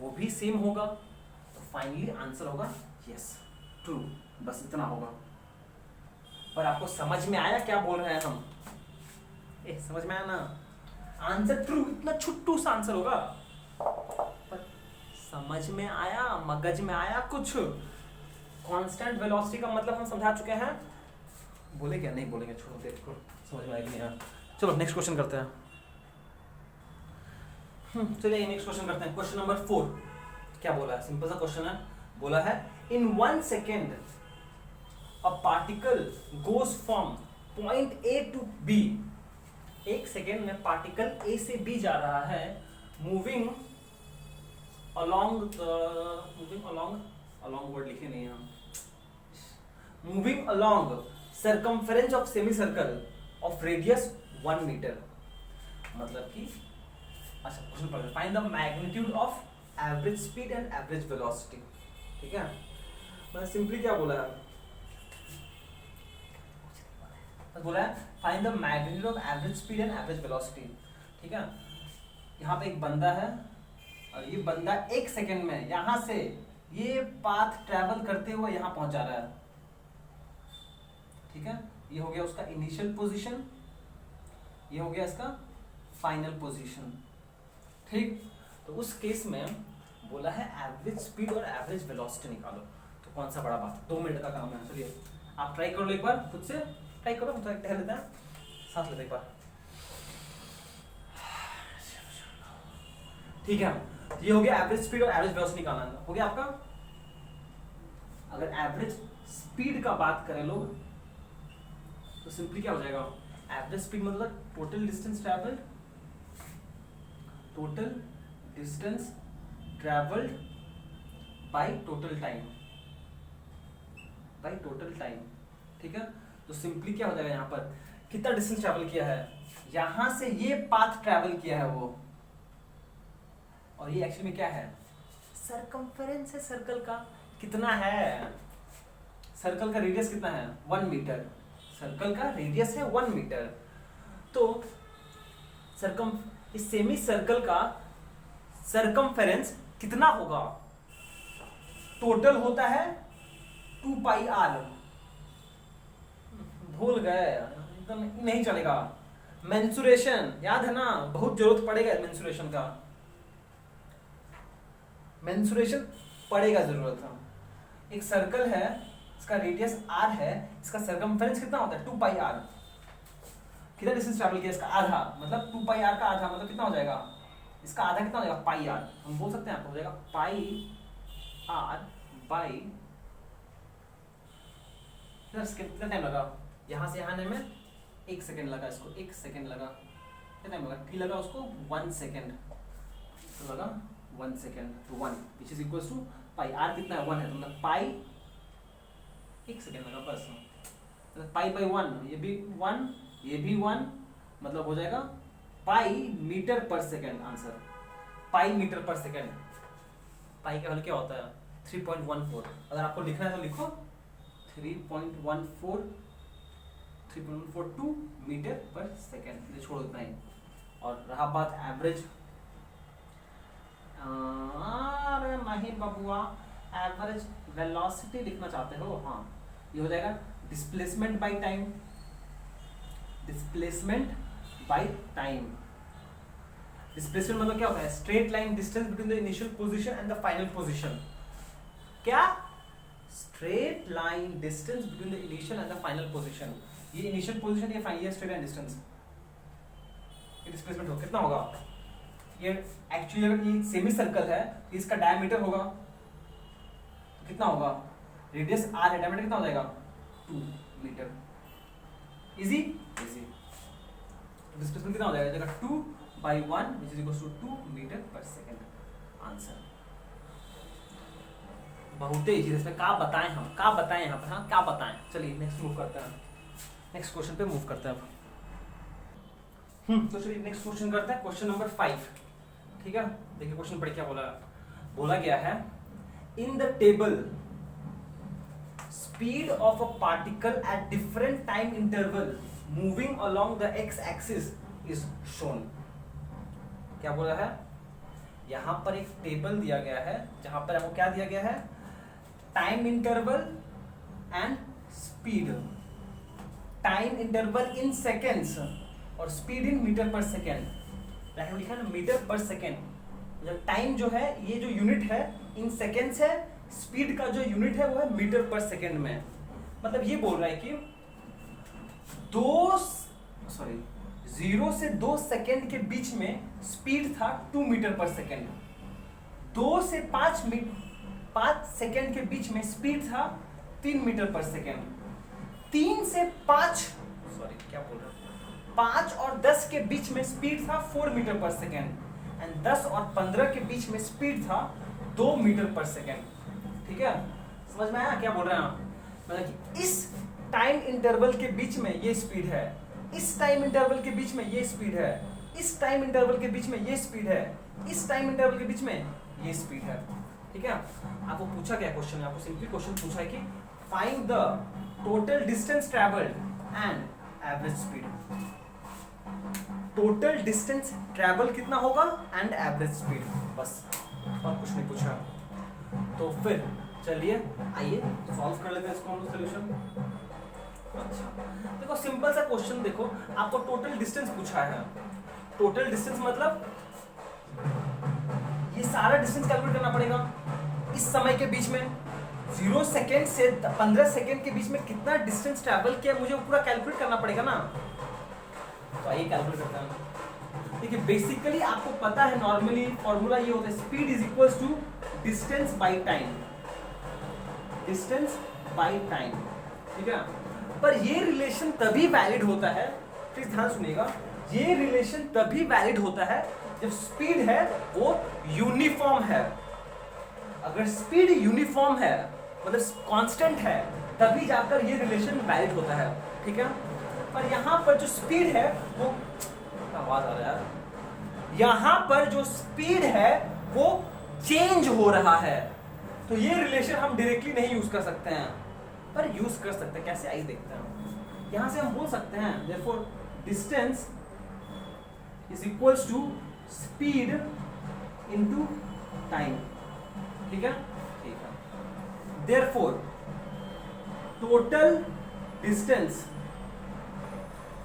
वो भी सेम होगा। तो फाइनली आंसर होगा यस, ट्रू। बस इतना होगा। पर आपको समझ में आया क्या बोल रहे हैं हम? समझ में आया ना? आंसर ट्रू, इतना छुट्टू सा आंसर होगा, पर समझ में आया, मगज में आया कुछ? कांस्टेंट वेलोसिटी का मतलब हम समझा चुके हैं। बोले क्या? नहीं बोलेंगे, छोड़ो, देखो समझ में आएगी नहीं आया। चलो नेक्स्ट क्वेश्चन करते हैं। चलिए नेक्स्ट क्वेश्चन करते हैं। क्वेश्चन नंबर 4 क्या बोला है? सिंपल सा क्वेश्चन है। बोला है in 1 second a particle goes from point A to B, एक सेकेंड में पार्टिकल ए से बी जा रहा है, मूविंग along वर्ड लिखे नहीं हम, moving along circumference of semicircle of radius 1 metre. मतलब कि अच्छा क्वेश्चन पढ़ते हैं, find the magnitude of average speed and average velocity. ठीक है, मैंने सिंपली क्या बोला है, बोला है find the magnitude of average speed and average velocity. ठीक है, यहाँ पे एक बंदा है और ये बंदा एक सेकेंड में यहां से ये पाथ ट्रैवल करते हुए यहां पहुंच जा रहा है। ठीक है, ये हो गया उसका इनिशियल पोजीशन, ये हो गया इसका फाइनल पोजीशन। ठीक, तो उस केस में बोला है एवरेज स्पीड और एवरेज वेलोसिटी निकालो, तो कौन सा बड़ा बात, 2 मिनट का काम है। चलिए आप ट्राई कर लो, एक बार खुद से ट्राई करो, हम टहल लेते हैं, सांस लेते एक बार। ठीक है, ये हो गया एवरेज स्पीड और एवरेज वेलोसिटी निकालना हो गया आपका। अगर एवरेज स्पीड का बात करें लोग तो सिंपली क्या हो जाएगा, एवरेज स्पीड मतलब total distance travelled, total distance travelled by total time, by total time. ठीक है, तो सिंपली क्या हो जाएगा, यहाँ पर कितना डिस्टेंस ट्रैवल किया है, यहां से ये पाथ ट्रैवल किया है वो, और ये एक्चुअली में क्या है, सरकमफेरेंस है सर्कल का। कितना है, सर्कल का रेडियस कितना है, 1 मीटर, सर्कल का रेडियस है 1 मीटर। तो इस सेमी सर्कल का सरकमफेरेंस कितना होगा, टोटल होता है 2 पाई आर। भूल गए, एकदम नहीं चलेगा। मेंसुरेशन याद है ना, बहुत जरूरत पड़ेगा मेंसुरेशन का, मेंसुरेशन पड़ेगा जरूरत है। एक सर्कल है, इसका रेडियस r है, इसका सरकमफेरेंस कितना होता है 2 पाई r। कितना डिस्टेंस ट्रैवल किया इसका, आधा, मतलब 2 पाई r का आधा मतलब कितना हो जाएगा, इसका आधा कितना हो जाएगा, पाई r। हम बोल सकते हैं आपको हो जाएगा पाई r बाई, कितना टाइम लगा यहां से यहां आने में, 1 सेकेंड लगा इसको, 1 सेकेंड लगा, कितना टाइम लगा, t लगा उसको 1 सेकेंड, तो लगा 1 सेकेंड, तो 1 which is equal to pi, r कितना है 1 है, तो मतलब पाई 1 सेकेंड लगा बस, तो पाई बाई 1, ये भी 1, ये भी 1, मतलब हो जाएगा पाई मीटर पर सेकेंड। आंसर पाई मीटर पर सेकेंड। पाई का वैल्यू क्या होता है 3.14। अगर आपको लिखना है तो लिखो 3.14 मीटर पर सेकेंड, ये छोड़ो इतना ही। और रहा बात एवरेज, अरे नहीं बबुआ, एवरेज वेलोसिटी लिखना चाहते हो, हाँ ये हो जाएगा displacement by time, displacement by time. Displacement मतलब क्या होता है, straight line distance between the initial position and the final position. क्या, straight line distance between the initial and the final position. ये इनिशियल पोजीशन, ये फाइनल स्ट्रेट लाइन डिस्टेंस, ये डिस्प्लेसमेंट हो कितना होगा, ये एक्चुअली अगर ये सेमी सर्कल है तो इसका डायमीटर होगा, तो कितना होगा, रेडियस r है, डायमीटर कितना हो जाएगा 2 मीटर। इजी इजी, डिस्प्लेसमेंट कितना हो जाएगा, 2 by 1 which is equal to 2 metre per second. Answer बहुत ही इजी, इसमें क्या बताएं हम, क्या बताएं यहाँ पर, हाँ क्या बताएं। चलिए नेक्स्ट मूव करते हैं, नेक्स्ट क्वेश्चन पे मूव करते हैं अब। तो चलिए नेक्स्ट क्वेश्चन करते हैं, क्वेश्चन नंबर 5। ठीक है, देखिए क्वेश्चन पढ़ क्या बोला गया है, in the table speed of a particle at different time interval moving along the x axis is shown. क्या बोला है, यहां पर एक टेबल दिया गया है जहां पर हमको क्या दिया गया है, time interval and speed, time interval in seconds और speed in metre per second. लिखा है ना मीटर पर सेकेंड, जब टाइम जो है ये जो यूनिट है इन सेकेंड्स है, स्पीड का जो यूनिट है वो है मीटर पर सेकेंड में। मतलब ये बोल रहा है कि 0 से 2 सेकेंड के बीच में स्पीड था 2 मीटर पर सेकेंड, 2 से 5 सेकेंड के बीच में स्पीड था 3 मीटर पर सेकेंड। 3 से 5, सॉरी क्या बोल रहा हूँ, 5 और 10 के बीच में स्पीड था 4 मीटर पर सेकेंड एंड 10 और 15 के बीच में स्पीड था 2 मीटर पर सेकेंड। ठीक है, समझ में आया क्या बोल रहे हैं आप? मतलब कि इस टाइम इंटरवल के बीच में ये स्पीड है, इस टाइम इंटरवल के बीच में ये स्पीड है, इस टाइम इंटरवल के बीच में ये स्पीड है, इस टाइम इंटरवल के बीच में ये स्पीड है। ठीक है, आपको पूछा क्या क्वेश्चन है, आपको सिंपली क्वेश्चन पूछा है कि find the total distance travelled and average speed. Total distance travel कितना होगा एंड एवरेज स्पीड, बस और कुछ नहीं पूछा। तो फिर चलिए आइए सॉल्व कर लेते हैं इसको हम सॉल्यूशन। अच्छा देखो, सिंपल सा क्वेश्चन देखो, आपको टोटल डिस्टेंस पूछा है। टोटल डिस्टेंस मतलब ये सारा डिस्टेंस कैलकुलेट करना पड़ेगा इस समय के बीच में, 0 सेकेंड से 15 सेकेंड के बीच में कितना डिस्टेंस ट्रैवल किया मुझे पूरा कैलकुलेट करना पड़ेगा ना। तो आइए कैलकुलेट करते हैं। देखिए बेसिकली आपको पता है नॉर्मली फॉर्मूला ये होता है, speed is equals to distance by time, distance by time. ठीक है, पर ये रिलेशन तभी वैलिड होता है, प्लीज ध्यान सुनिएगा, ये रिलेशन तभी वैलिड होता है जब स्पीड है वो यूनिफॉर्म है। अगर स्पीड यूनिफॉर्म है मतलब कांस्टेंट है, तभी जाकर ये रिलेशन वैलिड होता है। ठीक है, पर यहाँ पर जो स्पीड है वो, आवाज आ रहा है यार, यहाँ पर जो स्पीड है वो चेंज हो रहा है, तो ये रिलेशन हम डायरेक्टली नहीं यूज कर सकते हैं, पर यूज कर सकते हैं। कैसे, आइए देखते हैं। यहां से हम बोल सकते हैं therefore distance is equals to speed into time. ठीक है, ठीक है, therefore total distance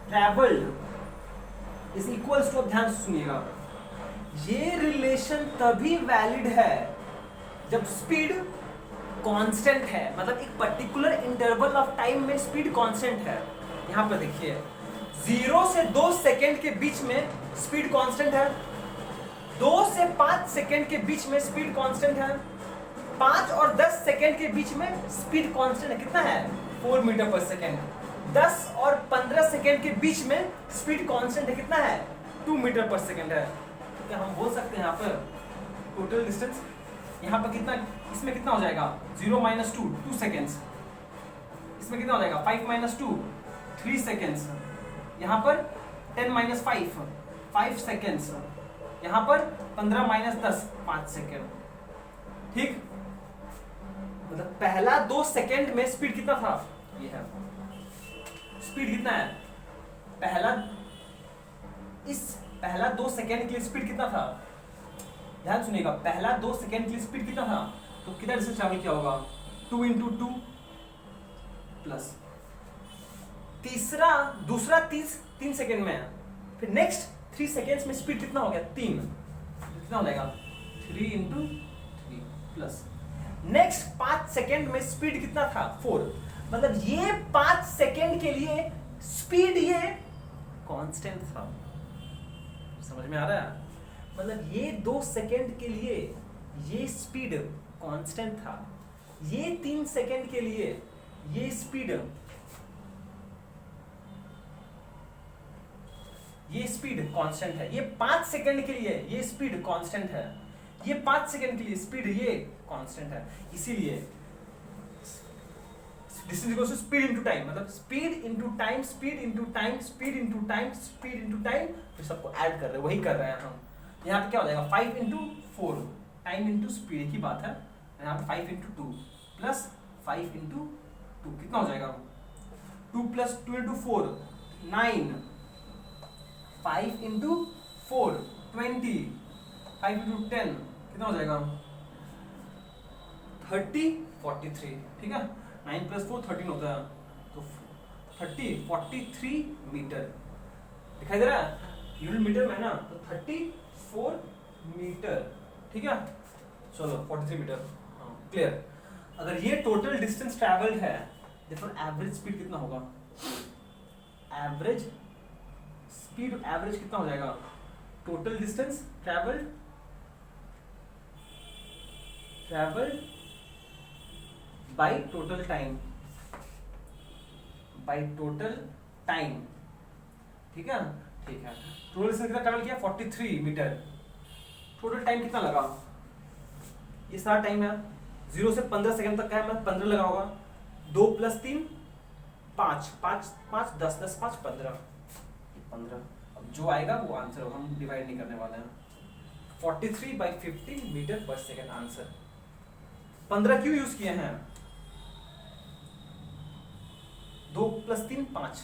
travelled is equals to, ध्यान से सुनिएगा, ये रिलेशन तभी वैलिड है जब स्पीड कांस्टेंट है, मतलब एक पर्टिकुलर इंटरवल ऑफ टाइम में स्पीड कांस्टेंट है। यहां पर देखिए 0 से 2 सेकेंड के बीच में स्पीड कांस्टेंट है, 2 से 5 सेकेंड के बीच में स्पीड कांस्टेंट है, 5 और 10 सेकेंड के बीच में स्पीड कांस्टेंट है, कितना है 4 मीटर पर सेकेंड, 10 और 15 सेकेंड के बीच में स्पीड कांस्टेंट है, कितना है 2 मीटर पर सेकेंड है। क्या हम बोल सकते हैं यहाँ पर टोटल डिस्टेंस, यहाँ पर कितना, इसमें कितना हो जाएगा 0 - 2 2 सेकेंड्स, इसमें कितना हो जाएगा 5 - 2 3 सेकेंड्स, यहाँ पर 10 - 5 5 सेकेंड्स, यहाँ पर 15 - 10 5 सेकेंड। ठीक, मतलब पहला 2 सेकेंड में स्पीड कितना था, ये है स्पीड कितना है, पहला 2 सेकेंड के लिए स्पीड कितना था, ध्यान सुनिएगा, पहला 2 सेकेंड के लिए स्पीड कितना था, तो कितना डिस्टेंस ट्रैवल किया होगा 2 × 2 प्लस दूसरा 3 सेकेंड में है, फिर नेक्स्ट 3 सेकेंड्स में स्पीड कितना हो गया 3, कितना हो जाएगा 3 × 3 प्लस नेक्स्ट 5 सेकेंड में स्पीड कितना था 4, मतलब ये 5 सेकेंड के लिए स्पीड ये कांस्टेंट था। समझ में आ रहा है, मतलब ये 2 सेकेंड के लिए ये स्पीड कांस्टेंट था, ये 3 सेकेंड के लिए ये स्पीड कांस्टेंट है, ये 5 सेकेंड के लिए ये स्पीड कांस्टेंट है, ये 5 सेकेंड के लिए स्पीड ये कांस्टेंट है। इसीलिए distance equals to speed into time, मतलब speed into time, speed into time, speed into time, speed into time, फिर सबको ऐड कर रहे हैं, वही कर रहे हैं हम। यहाँ पे क्या हो जाएगा 5 × 4 टाइम इनटू स्पीड, एक ही बात है। यहाँ पे 5 × 2 प्लस 5 × 2 कितना हो जाएगा 2 + 2 × 4 9, 5 × 4 20, 5 × 10 कितना हो जाएगा 30 43। ठीक है, 9 + 4 13 होता है, तो 43 मीटर दिखाई दे रहा है, यूनिट मीटर में है ना, तो 34 मीटर। ठीक है, चलो 43 मीटर क्लियर। अगर ये टोटल डिस्टेंस ट्रैवल्ड है, देखो एवरेज स्पीड कितना होगा, एवरेज स्पीड एवरेज कितना हो जाएगा, total distance travelled by total time by total time, ठीक है, ठीक है। टोटल डिस्टेंस कितना ट्रेवल किया 43 मीटर, टोटल टाइम कितना लगा, ये सारा टाइम है 0 से 15 सेकंड तक का है, मैं 15 लगा होगा, 2 + 3 5, 5 5 10 10 5 15, 15। अब जो आएगा वो आंसर होगा, हम डिवाइड नहीं करने वाले हैं। 43/50 मीटर पर सेकंड आंसर। 15 क्यों यूज किए हैं, 2 + 3 5,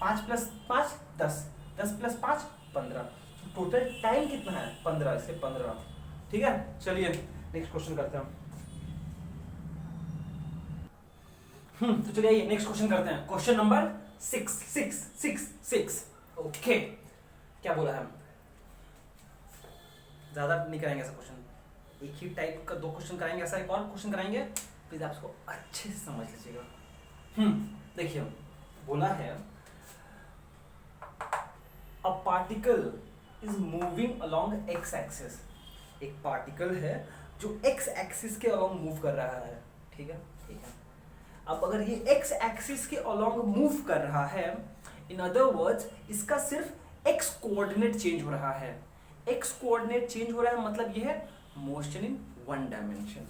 5 + 5 10, 10 + 5 15, टोटल टाइम कितना है 15, इससे 15, ठीक है। चलिए नेक्स्ट क्वेश्चन करते हैं। तो चलिए नेक्स्ट क्वेश्चन करते हैं। Question number 6। ओके, क्या बोला है, ज्यादा नहीं कराएंगे ऐसा क्वेश्चन, एक ही टाइप का 2 क्वेश्चन कराएंगे, ऐसा एक और क्वेश्चन कराएंगे, प्लीज आप इसको अच्छे से समझ लीजिएगा। देखिए बोला है a particle is moving along x axis, एक पार्टिकल है जो एक्स एक्सिस के अलोंग मूव कर रहा है, ठीक है, ठीक है। अब अगर ये एक्स एक्सिस के अलोंग मूव कर रहा है, इन अदर वर्ड्स इसका सिर्फ एक्स कोऑर्डिनेट चेंज हो रहा है, एक्स कोऑर्डिनेट चेंज हो रहा है मतलब ये है मोशन इन 1 डायमेंशन,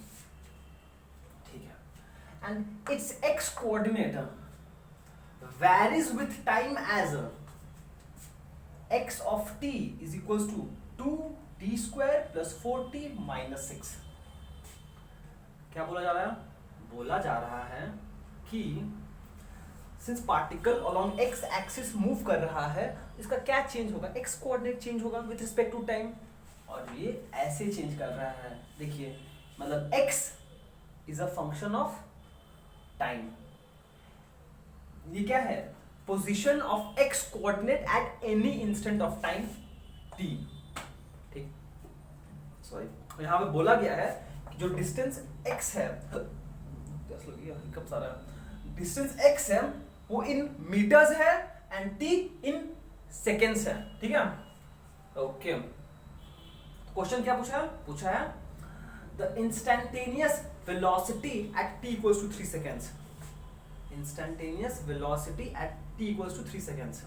ठीक है। And it's x coordinate varies with time as x of t is equals to 2t² + 4t - 6। क्या बोला जा रहा है, बोला जा रहा है कि since particle along x axis move कर रहा है, इसका क्या चेंज होगा, x कोऑर्डिनेट चेंज होगा विथ रिस्पेक्ट टू टाइम, और ये ऐसे चेंज कर रहा है, देखिए मतलब x is a function of time, ये क्या है, position of x coordinate at any instant of time t, ठीक, सॉरी यहां पे बोला गया है कि जो डिस्टेंस x है, कब सारा डिस्टेंस x है वो इन मीटर्स है एंड t इन सेकेंड्स है, ठीक है। ओके, क्वेश्चन क्या पूछा है the instantaneous velocity at t = 3 seconds, instantaneous velocity at t = 3 seconds.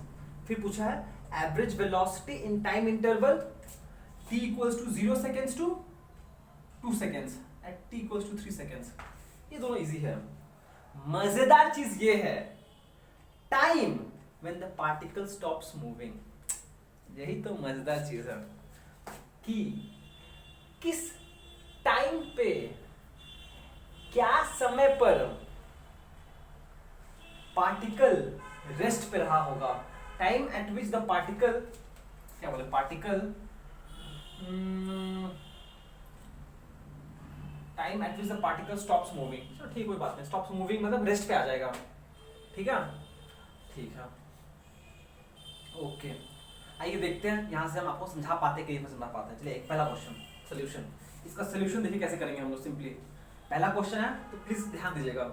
फिर पूछा है average velocity in time interval t = 0 seconds to 2 seconds at t = 3 seconds. ये दोनों इजी है। मजेदार चीज ये है time when the particle stops moving, यही तो मजेदार चीज है कि किस टाइम पे, क्या समय पर पार्टिकल रेस्ट पे रहा होगा, time eight which the particle, क्या बोले, particle time eight which the particle stops moving, चलो ठीक, कोई बात नहीं, स्टॉप्स मूविंग मतलब रेस्ट पे आ जाएगा, ठीक है, ठीक है। ओके, आइए देखते हैं यहां से हम आपको समझा पाते कि नहीं समझा पाते। चलिए एक पहला क्वेश्चन सोल्यूशन, इसका सोल्यूशन देखिए कैसे करेंगे हम लोग। सिंपली पहला क्वेश्चन है तो प्लीज ध्यान दीजिएगा,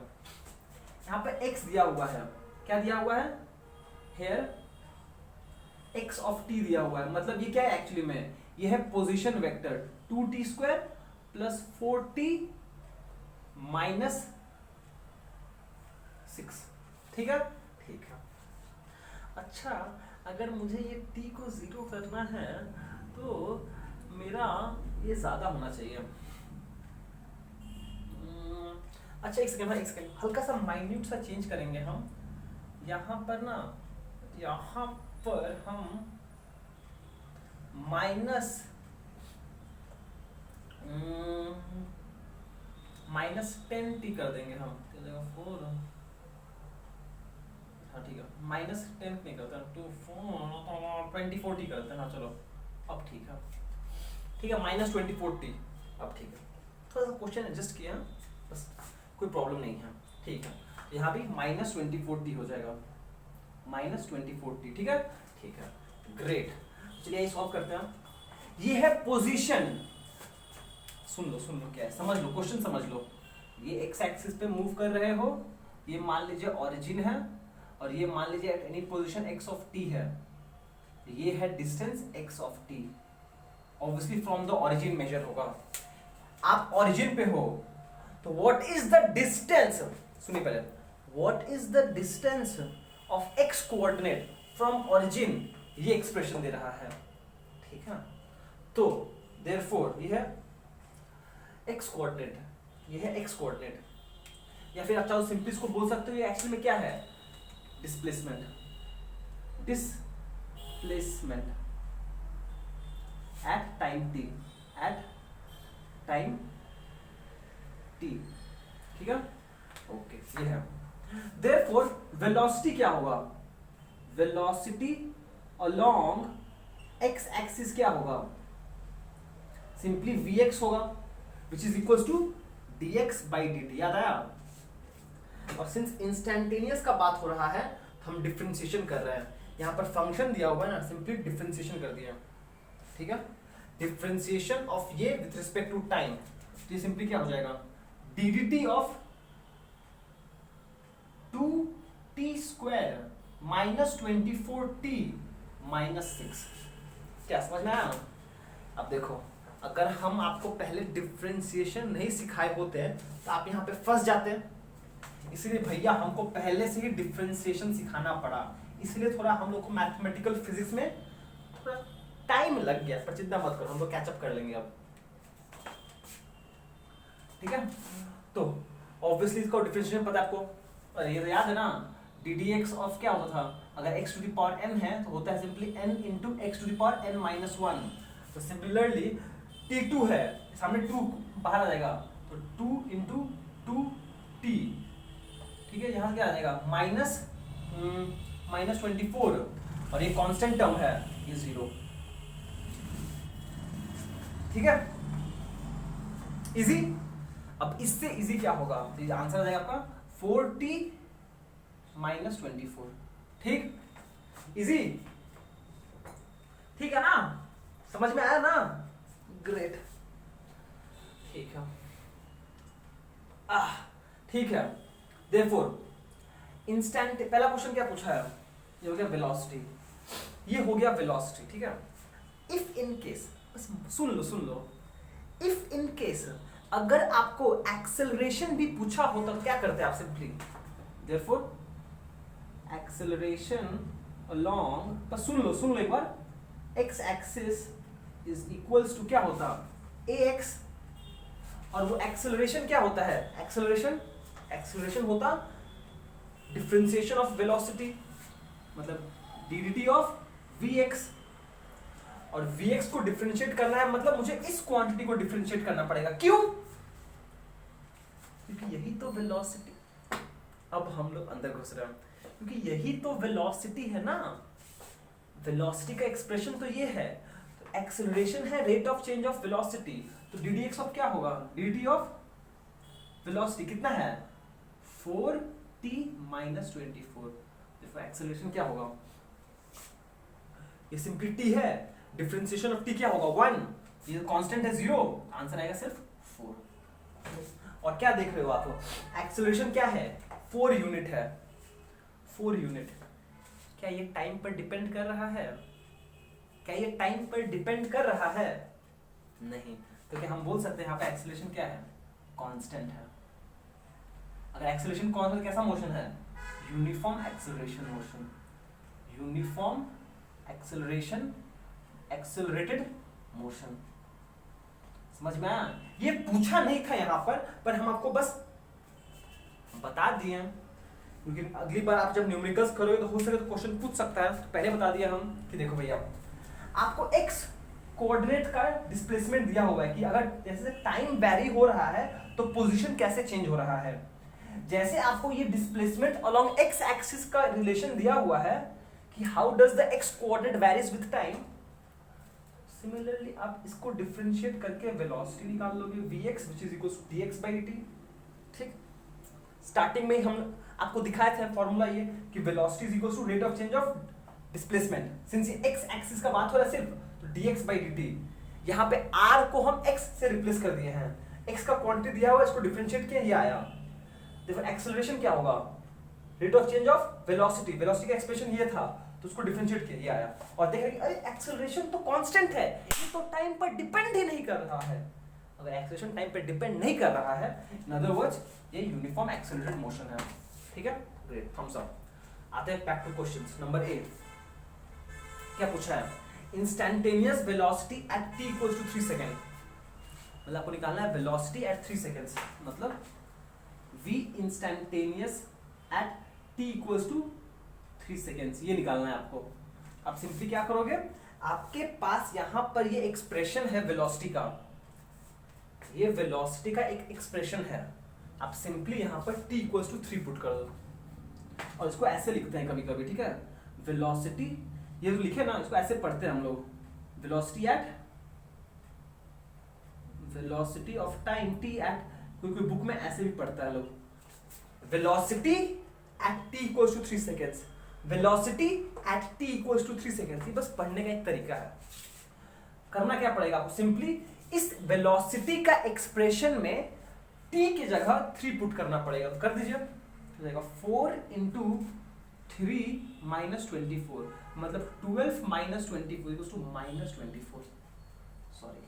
यहाँ पे x दिया हुआ है, क्या दिया हुआ है हेयर, x of t दिया हुआ है, मतलब ये क्या है एक्चुअली में, ये है पोजीशन वेक्टर 2t² + 4t - 6, ठीक है, ठीक है। अच्छा, अगर मुझे ये t को 0 करना है तो मेरा ये ज्यादा होना चाहिए। अच्छा एक सेकंड, हल्का सा माइन्यूट सा चेंज करेंगे हम, यहाँ पर ना, यहाँ पर हम -10t कर देंगे हम, 4, हाँ ठीक है, -10 नहीं करते, 24t करते हैं, हाँ चलो अब ठीक है, ठीक है, -24t, अब ठीक है, थोड़ा सा क्वेश्चन एडजस्ट किया बस, कोई प्रॉब्लम नहीं है, ठीक है। यहाँ भी -24t हो जाएगा, -24t, ठीक है, ठीक है, ग्रेट। चलिए सॉल्व करते हैं। ये है पोजीशन, सुन लो क्या है, समझ लो क्वेश्चन, समझ लो। ये एक्स एक्सिस पे मूव कर रहे हो, ये मान लीजिए ओरिजिन है, और ये मान लीजिए at any position x of t है, ये है distance x of t, obviously from the origin measure होगा। आप ओरिजिन पे हो तो व्हाट इज द डिस्टेंस, सुनिए पहले, what is the distance of x coordinate from origin, ये एक्सप्रेशन दे रहा है, ठीक है। तो देयरफॉर ये है एक्स कोऑर्डिनेट, ये है एक्स कोऑर्डिनेट, या फिर आप चाहो सिंपली इसको बोल सकते हो ये एक्चुअली में क्या है, displacement, displacement at time t, at time t, ठीक है, ओके, ये है। देयरफॉर वेलोसिटी क्या होगा, वेलोसिटी अलोंग एक्स एक्सिस क्या होगा, सिंपली vx होगा, which is equal to dx by dt, याद आया। और सिंस इंस्टेंटेनियस का बात हो रहा है तो हम डिफरेंशिएशन कर रहे हैं, यहाँ पर फंक्शन दिया हुआ है ना, सिंपली डिफरेंशिएशन कर दिया, ठीक है। डिफरेंशिएशन ऑफ ये विथ रिस्पेक्ट टू टाइम, तो ये सिंपली क्या हो जाएगा, ddt of 2t square minus 24t minus 6, क्या समझ में आया। अब देखो, अगर हम आपको पहले डिफरेंशिएशन नहीं सिखाए होते हैं तो आप यहाँ पे फंस जाते हैं, इसलिए भैया हमको पहले से ही डिफरेंशिएशन सिखाना पड़ा, इसलिए थोड़ा हम लोग को मैथमेटिकल फिजिक्स में थोड़ा टाइम लग गया, पर चिंता मत करो, हम लोग कैचअप कर लेंगे अब, ठीक है। तो ऑब्वियसली इसका डिफरेंशिएशन पता है आपको, और ये तो याद है ना, ddx ऑफ क्या होता था, अगर x to the power n है तो होता है simply n into x to the power n minus 1। तो सिमिलरली t2 है, सामने 2 बाहर आ जाएगा, तो 2 इंटू 2t, ठीक है, यहाँ क्या आ जाएगा माइनस 24, और ये कांस्टेंट टर्म है, ये 0, ठीक है, इजी। अब इससे इजी क्या होगा, तो आंसर आ जाएगा आपका 4t माइनस 24, ठीक, इजी, ठीक है ना, समझ में आया ना, ग्रेट, ठीक है, ठीक है। देयरफॉर इंस्टेंट, पहला क्वेश्चन क्या पूछा है, ये हो गया वेलोसिटी, ये हो गया वेलोसिटी, ठीक है। इफ इन केस, बस सुन लो, इफ इन केस अगर आपको एक्सेलरेशन भी पूछा हो तो क्या करते हैं आप, सिंपली देयरफॉर एक्सेलरेशन अलोंग, बस सुन लो एक बार, x axis is equals to क्या होता, ax, और वो एक्सेलरेशन क्या होता है, एक्सेलरेशन होता डिफरेंशिएशन ऑफ वेलोसिटी, मतलब ddt ऑफ vx, और vx को डिफरेंशिएट करना है, मतलब मुझे इस क्वांटिटी को डिफरेंशिएट करना पड़ेगा, क्यों, क्योंकि यही तो वेलोसिटी, अब हम लोग अंदर घुस रहे हैं, क्योंकि यही तो वेलोसिटी है ना, वेलोसिटी का एक्सप्रेशन तो ये है, तो एक्सेलरेशन है rate of change of velocity, तो ddx ऑफ क्या होगा, dt ऑफ वेलोसिटी कितना है 4t माइनस 24, देखो एक्सेलरेशन क्या होगा, ये सिंपली t है, डिफरेंशिएशन ऑफ t क्या होगा 1, ये कांस्टेंट है 0, आंसर आएगा सिर्फ 4। और क्या देख रहे हो आप, एक्सेलरेशन क्या है 4 यूनिट है, 4 यूनिट, क्या ये टाइम पर डिपेंड कर रहा है, क्या ये टाइम पर डिपेंड कर रहा है, नहीं, तो क्या हम बोल सकते हैं यहाँ पे एक्सेलरेशन क्या है, कांस्टेंट है। अगर एक्सेलरेशन कांस्टेंट कैसा मोशन है, uniform acceleration motion, uniform acceleration, accelerated motion, समझ में आया। ये पूछा नहीं था यहाँ पर हम आपको बस बता दिए, क्योंकि अगली बार आप जब न्यूमेरिकल्स करोगे तो हो सके तो क्वेश्चन पूछ सकता है, तो पहले बता दिया हम कि देखो भैया आपको एक्स कोऑर्डिनेट का डिस्प्लेसमेंट दिया हुआ है कि अगर जैसे टाइम वेरी हो रहा है तो पोजीशन कैसे चेंज हो रहा है, जैसे आपको ये डिस्प्लेसमेंट अलोंग एक्स एक्सिस का रिलेशन दिया हुआ है कि how does the x coordinate varies with time, similarly आप इसको डिफरेंशिएट करके वेलोसिटी निकाल लोगे vx which is equals to dx by dt, ठीक। स्टार्टिंग में हम आपको दिखाए थे फॉर्मूला ये कि velocity is equals to rate of change of displacement, since ये x एक्सिस का बात हो रहा है सिर्फ, तो dx by dt, यहाँ पे r को हम x से रिप्लेस कर दिए हैं, x का क्वांटिटी दिया हुआ, इसको डिफरेंशिएट किया, ये आया। देखो एक्सेलरेशन क्या होगा, rate of change of velocity, velocity का एक्सप्रेशन ये था, तो उसको डिफरेंशिएट किया, ये आया। और देख रहे हैं अरे एक्सेलरेशन तो कांस्टेंट है, ये तो टाइम पर डिपेंड ही नहीं कर रहा है। अगर एक्सेलरेशन टाइम पर डिपेंड नहीं कर रहा है, इन अदर वर्ड्स ये यूनिफॉर्म एक्सेलरेटेड मोशन है, ठीक है, ग्रेट, थम्स अप। आते हैं back to questions. Number A क्या पूछा है, instantaneous velocity at t equals to 3 second. मतलब आपको निकालना है वेलोसिटी एट 3 सेकेंड्स, मतलब v instantaneous at t equals to 3 seconds, ये निकालना है आपको। आप सिंपली क्या करोगे, आपके पास यहां पर ये एक्सप्रेशन है वेलोसिटी का, ये वेलोसिटी का एक एक्सप्रेशन है। आप सिंपली यहां पर t इक्वल्स टू 3 पुट कर दो और इसको ऐसे लिखते हैं कभी कभी, ठीक है। वेलोसिटी ये जो लिखे ना, इसको ऐसे पढ़ते हैं हम लोग, velocity of time t at, कोई बुक में ऐसे भी पढ़ता है लोग, velocity at t equals to 3 seconds, velocity at t equals to 3 seconds. ये बस पढ़ने का एक तरीका है। करना क्या पड़ेगा आपको, सिंपली इस वेलोसिटी का एक्सप्रेशन में t की जगह 3 पुट करना पड़ेगा। तो कर दीजिए, हो जाएगा 4 इंटू 3 माइनस 24, मतलब 12 minus 24 equals to minus 24, sorry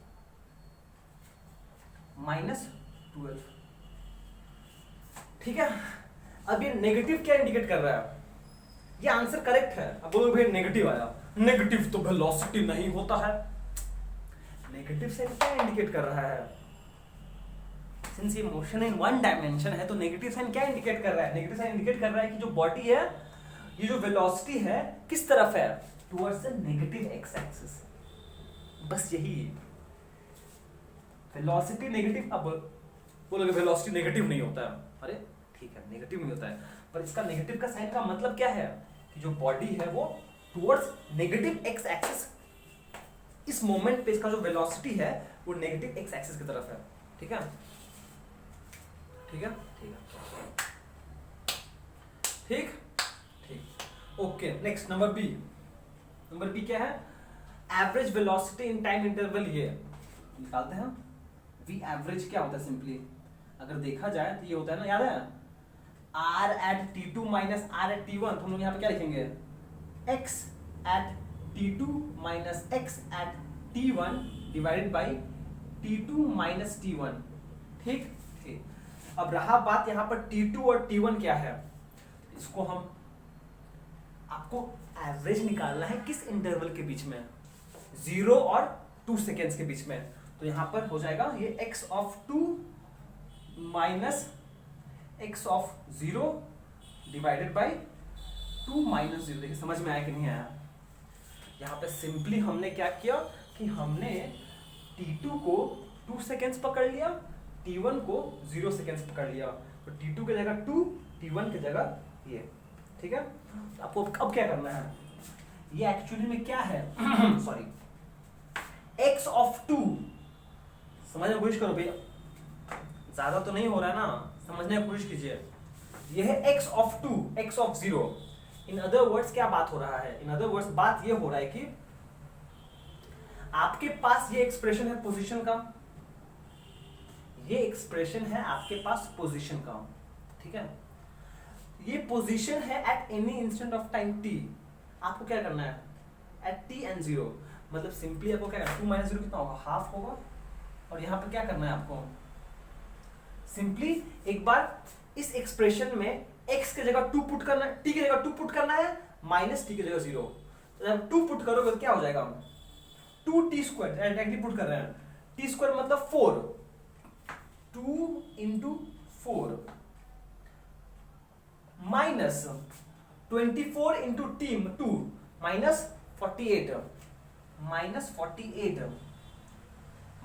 minus 12, ठीक है। अब ये नेगेटिव क्या इंडिकेट कर रहा है, ये आंसर करेक्ट है। अब बोलो भाई नेगेटिव आया, नेगेटिव तो वेलोसिटी नहीं होता है। नेगेटिव साइन क्या इंडिकेट कर रहा है, सिंस ये मोशन इन वन डायमेंशन है तो नेगेटिव साइन क्या इंडिकेट कर रहा है, नेगेटिव साइन इंडिकेट कर रहा है कि जो बॉडी है, ये जो वेलोसिटी है किस तरफ है, towards the negative x axis. बस यही वेलोसिटी नेगेटिव। अब बोलोगे वेलोसिटी नेगेटिव नहीं होता है, अरे ठीक है नेगेटिव नहीं होता है, पर इसका नेगेटिव का साइन का मतलब क्या है कि जो बॉडी है वो टुवर्ड्स नेगेटिव एक्स एक्सिस, इस मोमेंट पे इसका जो वेलोसिटी है वो नेगेटिव एक्स एक्सिस की तरफ है, ठीक है, ठीक है, ठीक है, ठीक ठीक। Okay, next number B. Number B क्या है, average velocity in time interval. ये निकालते हैं वी एवरेज क्या होता है, सिंपली अगर देखा जाए तो ये होता है ना, याद है r at t2 minus r at t1, तो हम लोग यहाँ पे क्या लिखेंगे, x at t2 minus x at t1 divided by t2 minus t1, ठीक ठीक। अब रहा बात यहाँ पर t2 और t1 क्या है, इसको हम, आपको एवरेज निकालना है किस इंटरवल के बीच में, 0 और 2 सेकेंड्स के बीच में। तो यहाँ पर हो जाएगा ये x of 2 minus x of 0 divided by 2 minus 0। देखिए समझ में आया कि नहीं आया। यहाँ पे सिंपली हमने क्या किया कि हमने t2 को 2 सेकेंड्स पकड़ लिया, t1 को 0 सेकेंड्स पकड़ लिया, तो t2 की जगह 2, t1 की जगह ये, ठीक है। आपको अब क्या करना है, ये एक्चुअली में क्या है सॉरी, x ऑफ 2, समझने की कोशिश करो भैया, ज्यादा तो नहीं हो रहा है ना, समझने की कोशिश कीजिए। ये है x of 2, x of 0। In other words क्या बात हो रहा है, इन अदर वर्ड्स बात ये हो रहा है कि आपके पास ये एक्सप्रेशन है पोजीशन का, ये एक्सप्रेशन है आपके पास पोजीशन का, ठीक है। ये पोजीशन है at any instant of time t। आपको क्या करना है एट t एंड 0, मतलब सिंपली आपको क्या करना है, 2 माइनस 0 कितना होगा, हाफ होगा। और यहां पर क्या करना है आपको, सिंपली एक बार इस एक्सप्रेशन में x की जगह 2 पुट करना है, t की जगह 2 पुट करना है, माइनस t की जगह 0। तो जब 2 पुट करोगे तो क्या हो जाएगा, 2t स्क्वायर, डायरेक्टली पुट कर रहे हैं, t स्क्वायर मतलब 4, 2 into 4 minus 24 into t 2 minus 48, minus 48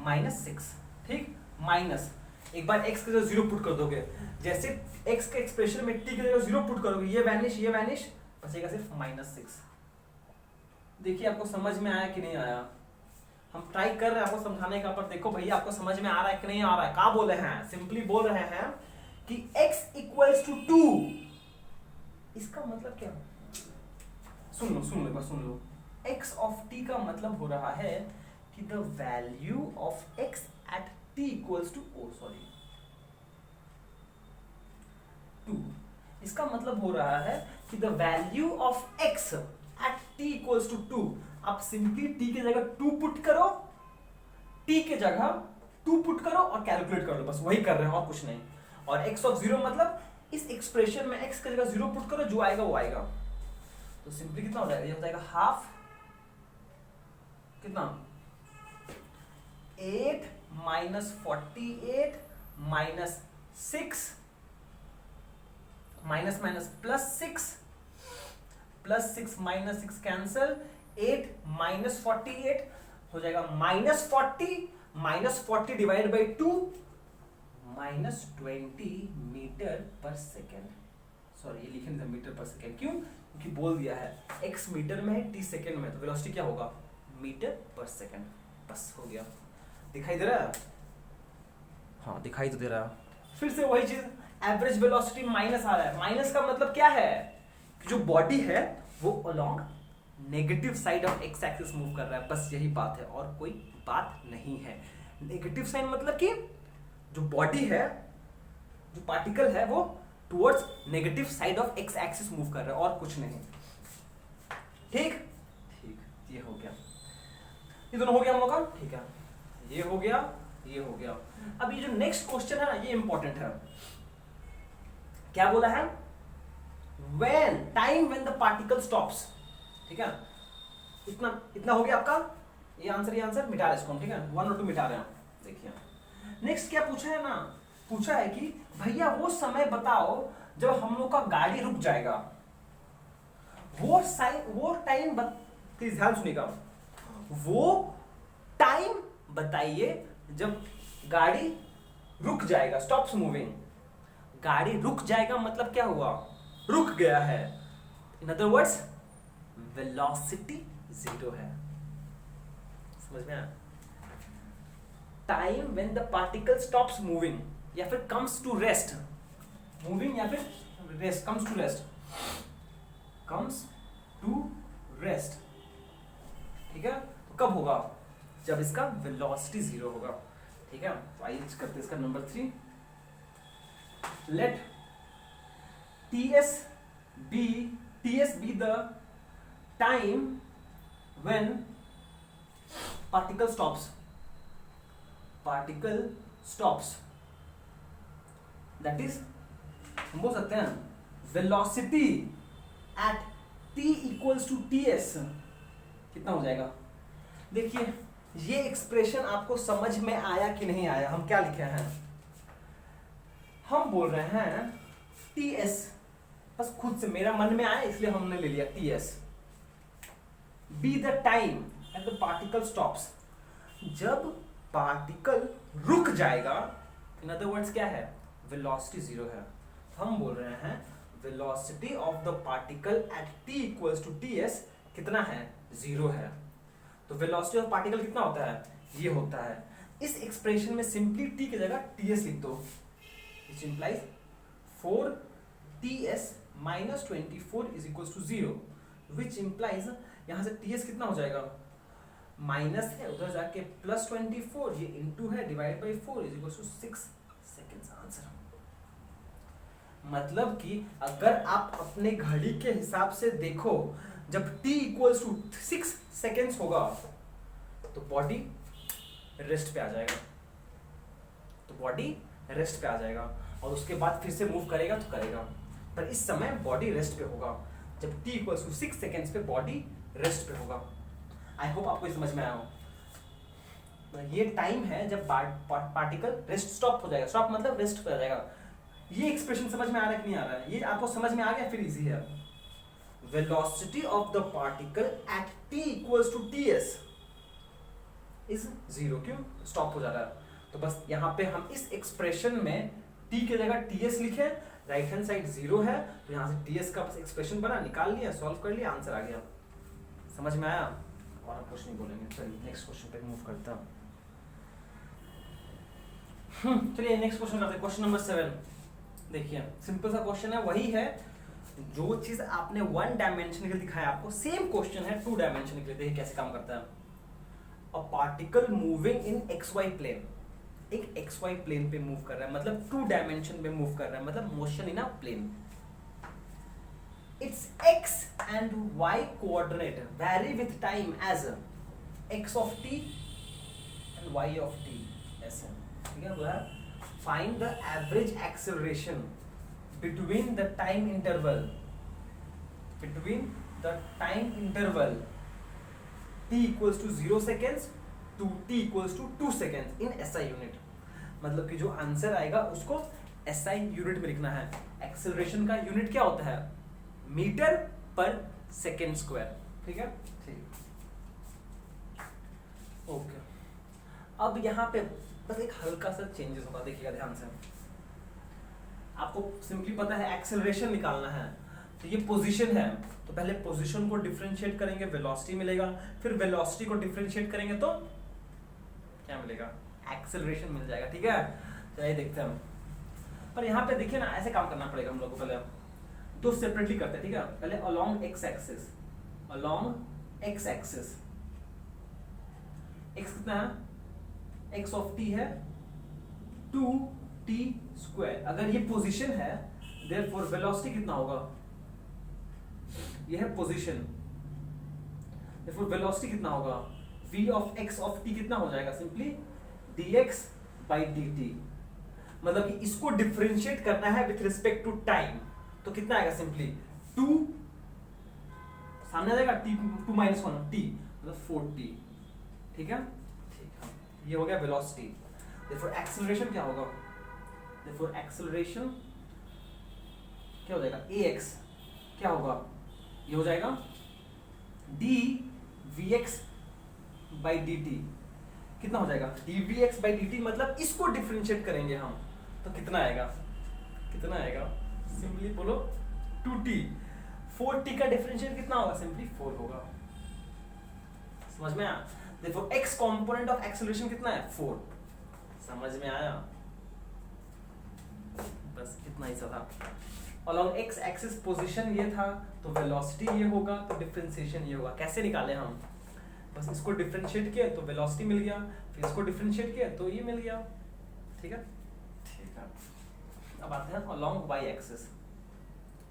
minus 6, ठीक, माइनस एक बार x की जगह 0 पुट कर दोगे, जैसे x के एक्सप्रेशन में t की जगह 0 पुट करोगे, ये वैनिश बचेगा सिर्फ माइनस 6। देखिए आपको समझ में आया कि नहीं आया, हम ट्राई कर रहे हैं आपको समझाने का, पर देखो भैया आपको समझ में आ रहा है कि नहीं आ रहा है। क्या बोल रहे हैं, सिंपली बोल रहे हैं कि x इक्वल्स टू 2, इसका मतलब क्या, सुन लो, x ऑफ t का मतलब हो रहा है कि the value of x at t equals to 2। इसका मतलब हो रहा है कि the value of x at t equals to 2। आप सिंपली t की जगह 2 पुट करो, t की जगह 2 पुट करो और कैलकुलेट कर लो, बस वही कर रहे हैं और कुछ नहीं। और x ऑफ 0 मतलब इस एक्सप्रेशन में x की जगह 0 पुट करो, जो आएगा वो आएगा, तो सिंपली कितना हो जाएगा, ये हो जाएगा हाफ कितना 8 minus 48 minus 6 minus minus plus 6 minus 6 cancel, 8 minus 48 हो जाएगा minus 40 divide by 2 minus 20 metre per second. Sorry ये लिखे नहीं था मीटर पर सेकेंड, क्यों? क्योंकि बोल दिया है x मीटर में है, t सेकेंड में, तो वेलोसिटी क्या होगा मीटर पर सेकेंड। बस हो गया। दिखाई दे रहा है? हाँ दिखाई तो दे रहा है। फिर से वही चीज, एवरेज वेलोसिटी माइनस आ रहा है। माइनस का मतलब क्या है, जो बॉडी है वो along negative side of x axis move कर रहा है, बस यही बात है और कोई बात नहीं है। नेगेटिव साइन मतलब कि जो बॉडी है, जो पार्टिकल है वो towards negative side of x axis move कर रहा है और कुछ नहीं। ठीक ठीक, ये हो गया, ये दोनों हो गया हम लोग का। ठीक है, ये हो गया, ये हो गया। अब ये जो नेक्स्ट क्वेश्चन है ना, ये इंपॉर्टेंट है। क्या बोला है, time when the particle stops. ठीक है, इतना हो गया आपका, ये आंसर मिटा रहे इसको हम। ठीक है, 1 और 2 मिटा रहे हैं। देखिए नेक्स्ट क्या पूछा है ना, पूछा है कि भैया वो समय बताओ जब हम लोग का गाड़ी रुक जाएगा। वो टाइम प्लीज ध्यान सुनिएगा, वो टाइम बताइए जब गाड़ी रुक जाएगा, स्टॉप्स मूविंग। गाड़ी रुक जाएगा मतलब क्या हुआ, रुक गया है। इन अदर वर्ड्स वेलोसिटी 0 है। समझ में आया? Time when the particle stops moving या फिर कम्स टू रेस्ट, मूविंग या फिर रेस्ट, कम्स टू रेस्ट। ठीक है, तो कब होगा, जब इसका वेलोसिटी 0 होगा। ठीक है, तो आइए करते हैं इसका number 3। Let ts be the time when particle stops, that is हम बोल सकते हैं velocity at t equals to ts कितना हो जाएगा। देखिए ये एक्सप्रेशन आपको समझ में आया कि नहीं आया। हम क्या लिखे हैं, हम बोल रहे हैं ts, बस खुद से मेरा मन में आया इसलिए हमने ले लिया ts। Be the time at the particle stops, जब पार्टिकल रुक जाएगा। इन अदर वर्ड्स क्या है, वेलोसिटी 0 है। हम बोल रहे हैं velocity of the particle at t equals to ts कितना है, 0 है। तो वेलोसिटी ऑफ पार्टिकल कितना होता है, ये होता है। इस एक्सप्रेशन में सिंपली t की जगह ts लिख दो, which implies 4ts minus 24 is equals to 0, which implies यहां से ts कितना हो जाएगा, माइनस है उधर जाके प्लस 24, ये इनटू है, divide by 4 is equals to 6 seconds answer. मतलब कि अगर आप अपने घड़ी के हिसाब से देखो, जब t इक्वल्स टू 6 सेकेंड्स होगा तो बॉडी रेस्ट पे आ जाएगा, और उसके बाद फिर से मूव करेगा तो करेगा, पर इस समय बॉडी रेस्ट पे होगा। जब t इक्वल्स टू 6 सेकेंड्स पे बॉडी रेस्ट पे होगा। आई होप आपको समझ में आया हो। ये टाइम है जब पार्टिकल रेस्ट स्टॉप हो जाएगा, स्टॉप मतलब रेस्ट पे आ जाएगा। ये एक्सप्रेशन समझ में आ रहा है कि नहीं आ रहा है, ये आपको समझ में आ गया, फिर इजी है। Velocity of the particle at t equals to ts is 0, क्यों, स्टॉप हो जा रहा है। तो बस यहाँ पे हम इस एक्सप्रेशन में t की जगह ts लिखे, राइट हैंड साइड 0 है, तो यहाँ से ts का एक्सप्रेशन बना, निकाल लिया, सॉल्व कर लिया, आंसर आ गया। समझ में आया? और हम कुछ नहीं बोलेंगे। चलिए नेक्स्ट क्वेश्चन पे मूव करता हूँ। चलिए नेक्स्ट क्वेश्चन करते हैं, क्वेश्चन नंबर 7। देखिए सिंपल सा क्वेश्चन है, वही है जो चीज आपने 1 डायमेंशन के लिए दिखाया, आपको सेम क्वेश्चन है 2 डायमेंशन के लिए। देखिए कैसे काम करता है। A particle moving in xy plane, एक xy प्लेन पे मूव कर रहा है, मतलब 2 डायमेंशन पे मूव कर रहा है, मतलब motion in a plane. Its x and y coordinate vary with time as x of t and y of t ऐसे। ठीक है, बोला find the average acceleration between the time interval between the time interval t equals to 0 seconds to t equals to 2 seconds in SI unit. मतलब कि जो आंसर आएगा उसको SI यूनिट में लिखना है। एक्सेलरेशन का यूनिट क्या होता है? Metre per second square. ठीक है, ठीक, ओके। अब यहाँ पे बस एक हल्का सा चेंजेस होगा, देखिएगा ध्यान से। आपको सिंपली पता है एक्सेलरेशन निकालना है, तो ये पोजीशन है, तो पहले पोजीशन को डिफरेंशिएट करेंगे, वेलोसिटी मिलेगा, फिर वेलोसिटी को डिफरेंशिएट करेंगे तो क्या मिलेगा? एक्सेलरेशन मिल जाएगा। ठीक है, चलिए देखते हैं हम। पर यहाँ पे देखिए ना, ऐसे काम करना पड़ेगा हम लोग को। पहले दो सेपरेटली करते हैं, ठीक है। पहले along x axis, along x axis, x कितना है? एक्स ऑफ टी है 2t स्क्वायर। अगर ये पोजीशन है, देयरफॉर वेलोसिटी कितना होगा? ये है पोजीशन, देयरफॉर वेलोसिटी कितना होगा? v of x of t कितना हो जाएगा? Simply dx by dt। मतलब कि इसको डिफरेंशिएट करना है विथ रिस्पेक्ट टू टाइम, तो कितना आएगा? सिंपली 2 सामने आ जाएगा, t 2 माइनस 1 t मतलब 4t। ठीक है, ठीक है, ये हो गया वेलोसिटी। देयरफॉर एक्सेलरेशन क्या होगा? देयरफॉर एक्सेलरेशन क्या हो जाएगा? ax क्या होगा? ये हो जाएगा d vx by dt। कितना हो जाएगा? dvx by dt, मतलब इसको डिफरेंशिएट करेंगे हम तो कितना आएगा? कितना आएगा? सिंपली बोलो 2t। 4t का डिफरेंशिएट कितना होगा? सिंपली 4 होगा। समझ में आया? देखो x कंपोनेंट ऑफ एक्सेलरेशन कितना है? 4। समझ में आया? बस इतना ही सा था। अलोंग x एक्सिस पोजीशन ये था, तो वेलोसिटी ये होगा, तो डिफरेंशिएशन ये होगा। कैसे निकाले हम? बस इसको डिफरेंशिएट किया तो वेलोसिटी मिल गया, फिर इसको डिफरेंशिएट किया तो ये मिल गया। ठीक है, ठीक है। अब आते हैं along y axis,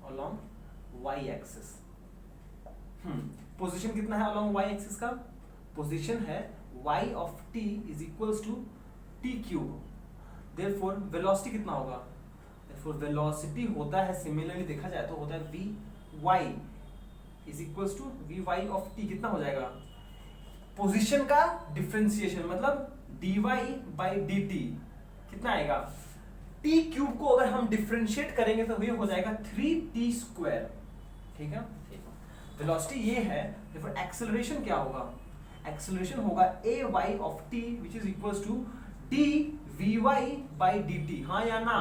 along y axis. Position कितना है अलोंग y एक्सिस का? पोजीशन है y of t is equals to t cube. Therefore velocity कितना होगा? देयरफॉर वेलोसिटी होता है, सिमिलरली देखा जाए तो होता है vy is equals to vy of t। कितना हो जाएगा? पोजीशन का डिफरेंशिएशन मतलब dy by dt कितना आएगा? t क्यूब को अगर हम डिफरेंशिएट करेंगे तो ये हो जाएगा 3t स्क्वायर। ठीक है, ठीक है। वेलोसिटी ये है, देखो एक्सेलरेशन क्या होगा? एक्सेलरेशन होगा ay of t which is equals to dvy by dt। हाँ या ना?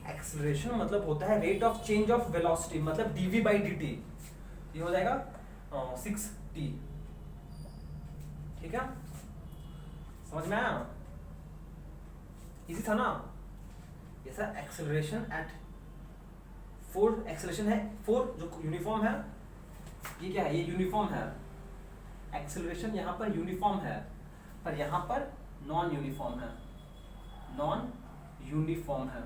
एक्सेलरेशन मतलब होता है rate of change of velocity, मतलब dv by dt। ये हो जाएगा 6t। ठीक है, समझ में आया? इजी था ना? ये सर एक्सेलरेशन एट 4, एक्सेलरेशन है 4 जो यूनिफॉर्म है। ये क्या है? ये यूनिफॉर्म है। एक्सेलरेशन यहाँ पर यूनिफॉर्म है, पर यहाँ पर नॉन यूनिफॉर्म है, नॉन यूनिफॉर्म है।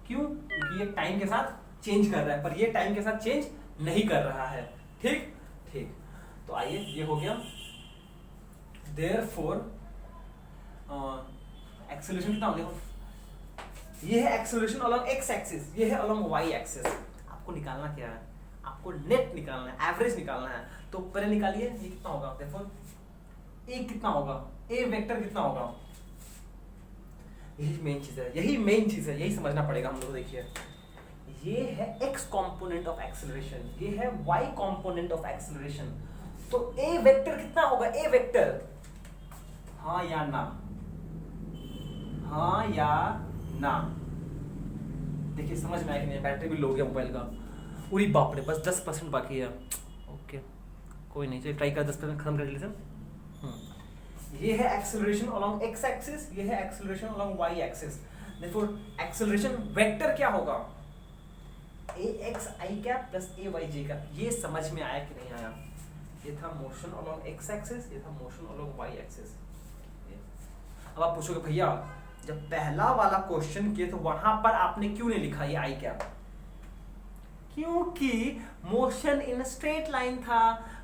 क्यों? क्योंकि ये टाइम के साथ चेंज कर रहा है, पर ये टाइम के साथ चेंज नहीं कर रहा है। ठीक, ठीक। तो आइए, ये हो गया। Therefore एक्सेलरेशन कितना हो? देखो ये है एक्सेलरेशन अलोंग x एक्सिस, ये है अलोंग y एक्सिस। आपको निकालना क्या है? आपको नेट निकालना है, एवरेज निकालना है। तो पहले निकालिए, ये कितना होगा? देखो a कितना होगा? a वेक्टर कितना होगा? यही मेन चीज है, यही मेन चीज है, यही समझना पड़ेगा हम लोग। देखिए ये है x कंपोनेंट ऑफ एक्सेलरेशन, ये है y कंपोनेंट ऑफ एक्सेलरेशन। तो a वेक्टर कितना होगा? a वेक्टर, हाँ या ना? हाँ या ना? देखिए समझ में आया कि नहीं? बैटरी भी लो गया मोबाइल का। उरी बाप रे, बस 10% बाकी है। ओके, कोई नहीं, चलिए ट्राई कर 10% खत्म कर लेते। ये है एक्सेलरेशन अलोंग x एक्सिस, ये है acceleration along y axis. Therefore acceleration vector क्या होगा? axi cap plus ayj cap. ये समझ में आया कि नहीं आया? ये था मोशन अलोंग x एक्सिस, ये था मोशन अलोंग y एक्सिस। अब आप पूछोगे भैया जब पहला वाला क्वेश्चन किए तो वहां पर आपने क्यों नहीं लिखा ये आई कैप? क्योंकि मोशन इन स्ट्रेट लाइन था।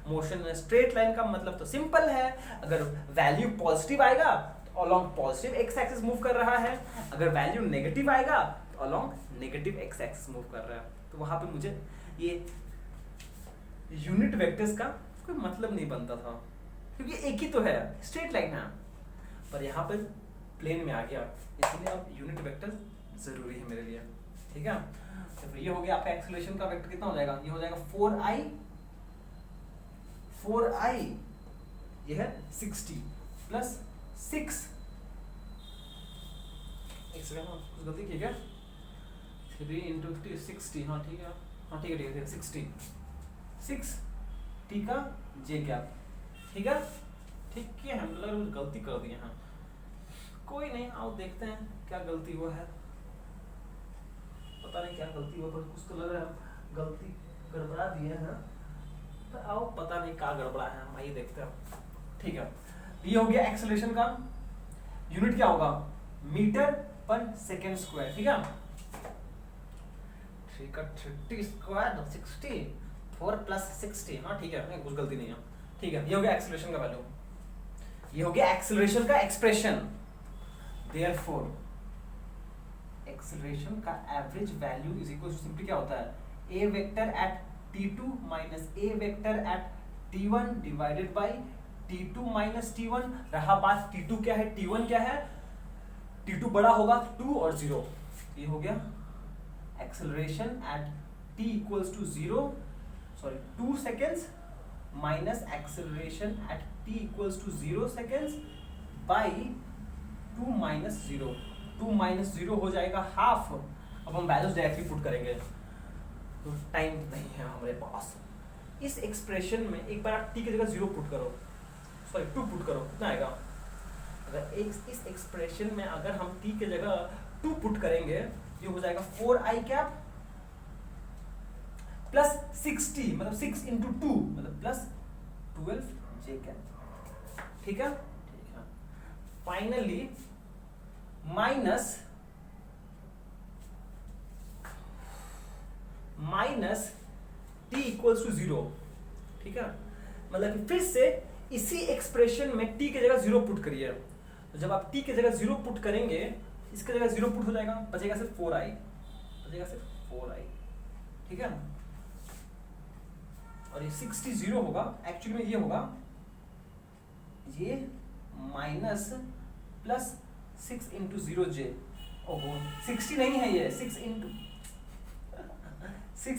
मोशन इन स्ट्रेट लाइन का मतलब तो सिंपल है, अगर वैल्यू पॉजिटिव आएगा तो along positive x axis move कर रहा है, अगर वैल्यू नेगेटिव आएगा तो along negative x axis move कर रहा है। तो वहां पे मुझे ये यूनिट वेक्टर्स का कोई मतलब नहीं बनता था, क्योंकि एक ही तो है, स्ट्रेट लाइन है। पर यहाँ पर प्लेन में आ गया, इसलिए अब यूनिट वेक्टर जरूरी है मेरे लिए। ठीक है, तो ये हो गया आपका एक्सेलरेशन का वेक्टर कितना हो जाएगा, ये हो जाएगा 4i, ये है 60 प्लस 6, एक सेकंड, कुछ गलती की क्या, 3 इंटू 60, हाँ ठीक है, हाँ ठीक है 6 टी का जे कैप, ठीक है, ठीक है, हम लोग गलती कर दिए हैं, कोई नहीं, आओ देखते हैं क्या गलती हुआ है, पता नहीं क्या गलती हुआ, पर कुछ तो लग रहा है गलती गड़बड़ा दिए हैं, तो आओ पता नहीं क्या गड़बड़ा है, हम आइए देखते हैं। ठीक है, ये हो गया एक्सेलरेशन का यूनिट, क्या होगा, मीटर पर सेकेंड स्क्वायर। ठीक है, 3 का 30 स्क्वायर 60, 4 प्लस 60, हाँ ठीक है, कुछ गलती नहीं है। ठीक है, ये हो गया एक्सेलरेशन का वैल्यू, ये हो गया एक्सेलरेशन का एक्सप्रेशन। देयरफॉर एक्सेलरेशन का average value is equal to, simply क्या होता है, a vector at t2 minus a vector at t1 divided by t2 minus t1। रहा बात t2 क्या है, t1 क्या है, t2 बड़ा होगा 2 और 0, ये हो गया acceleration at t equals to 0, sorry 2 seconds minus acceleration at t equals to 0 seconds by 2 minus 0, 2 minus 0 हो जाएगा हाफ। अब हम वैल्यूज डायरेक्टली पुट करेंगे, तो टाइम नहीं है हमारे पास। इस एक्सप्रेशन में एक बार आप t की जगह 0 पुट करो, सॉरी 2 पुट करो, कितना आएगा, अगर इस एक्सप्रेशन में अगर हम t की जगह 2 पुट करेंगे, ये हो जाएगा 4i कैप प्लस 60, मतलब 6 इंटू 2 मतलब प्लस 12j कैप। ठीक है, finally minus t equals to 0। ठीक है, मतलब कि फिर से इसी एक्सप्रेशन में t की जगह 0 पुट करिए, तो जब आप t की जगह 0 पुट करेंगे, इसकी जगह 0 पुट हो जाएगा, बचेगा सिर्फ 4i, बचेगा सिर्फ 4i। ठीक है, और ये 60 0 होगा, एक्चुअली में ये होगा, ये माइनस प्लस 6 इंटू 0j, ओहो 60 नहीं है ये, 6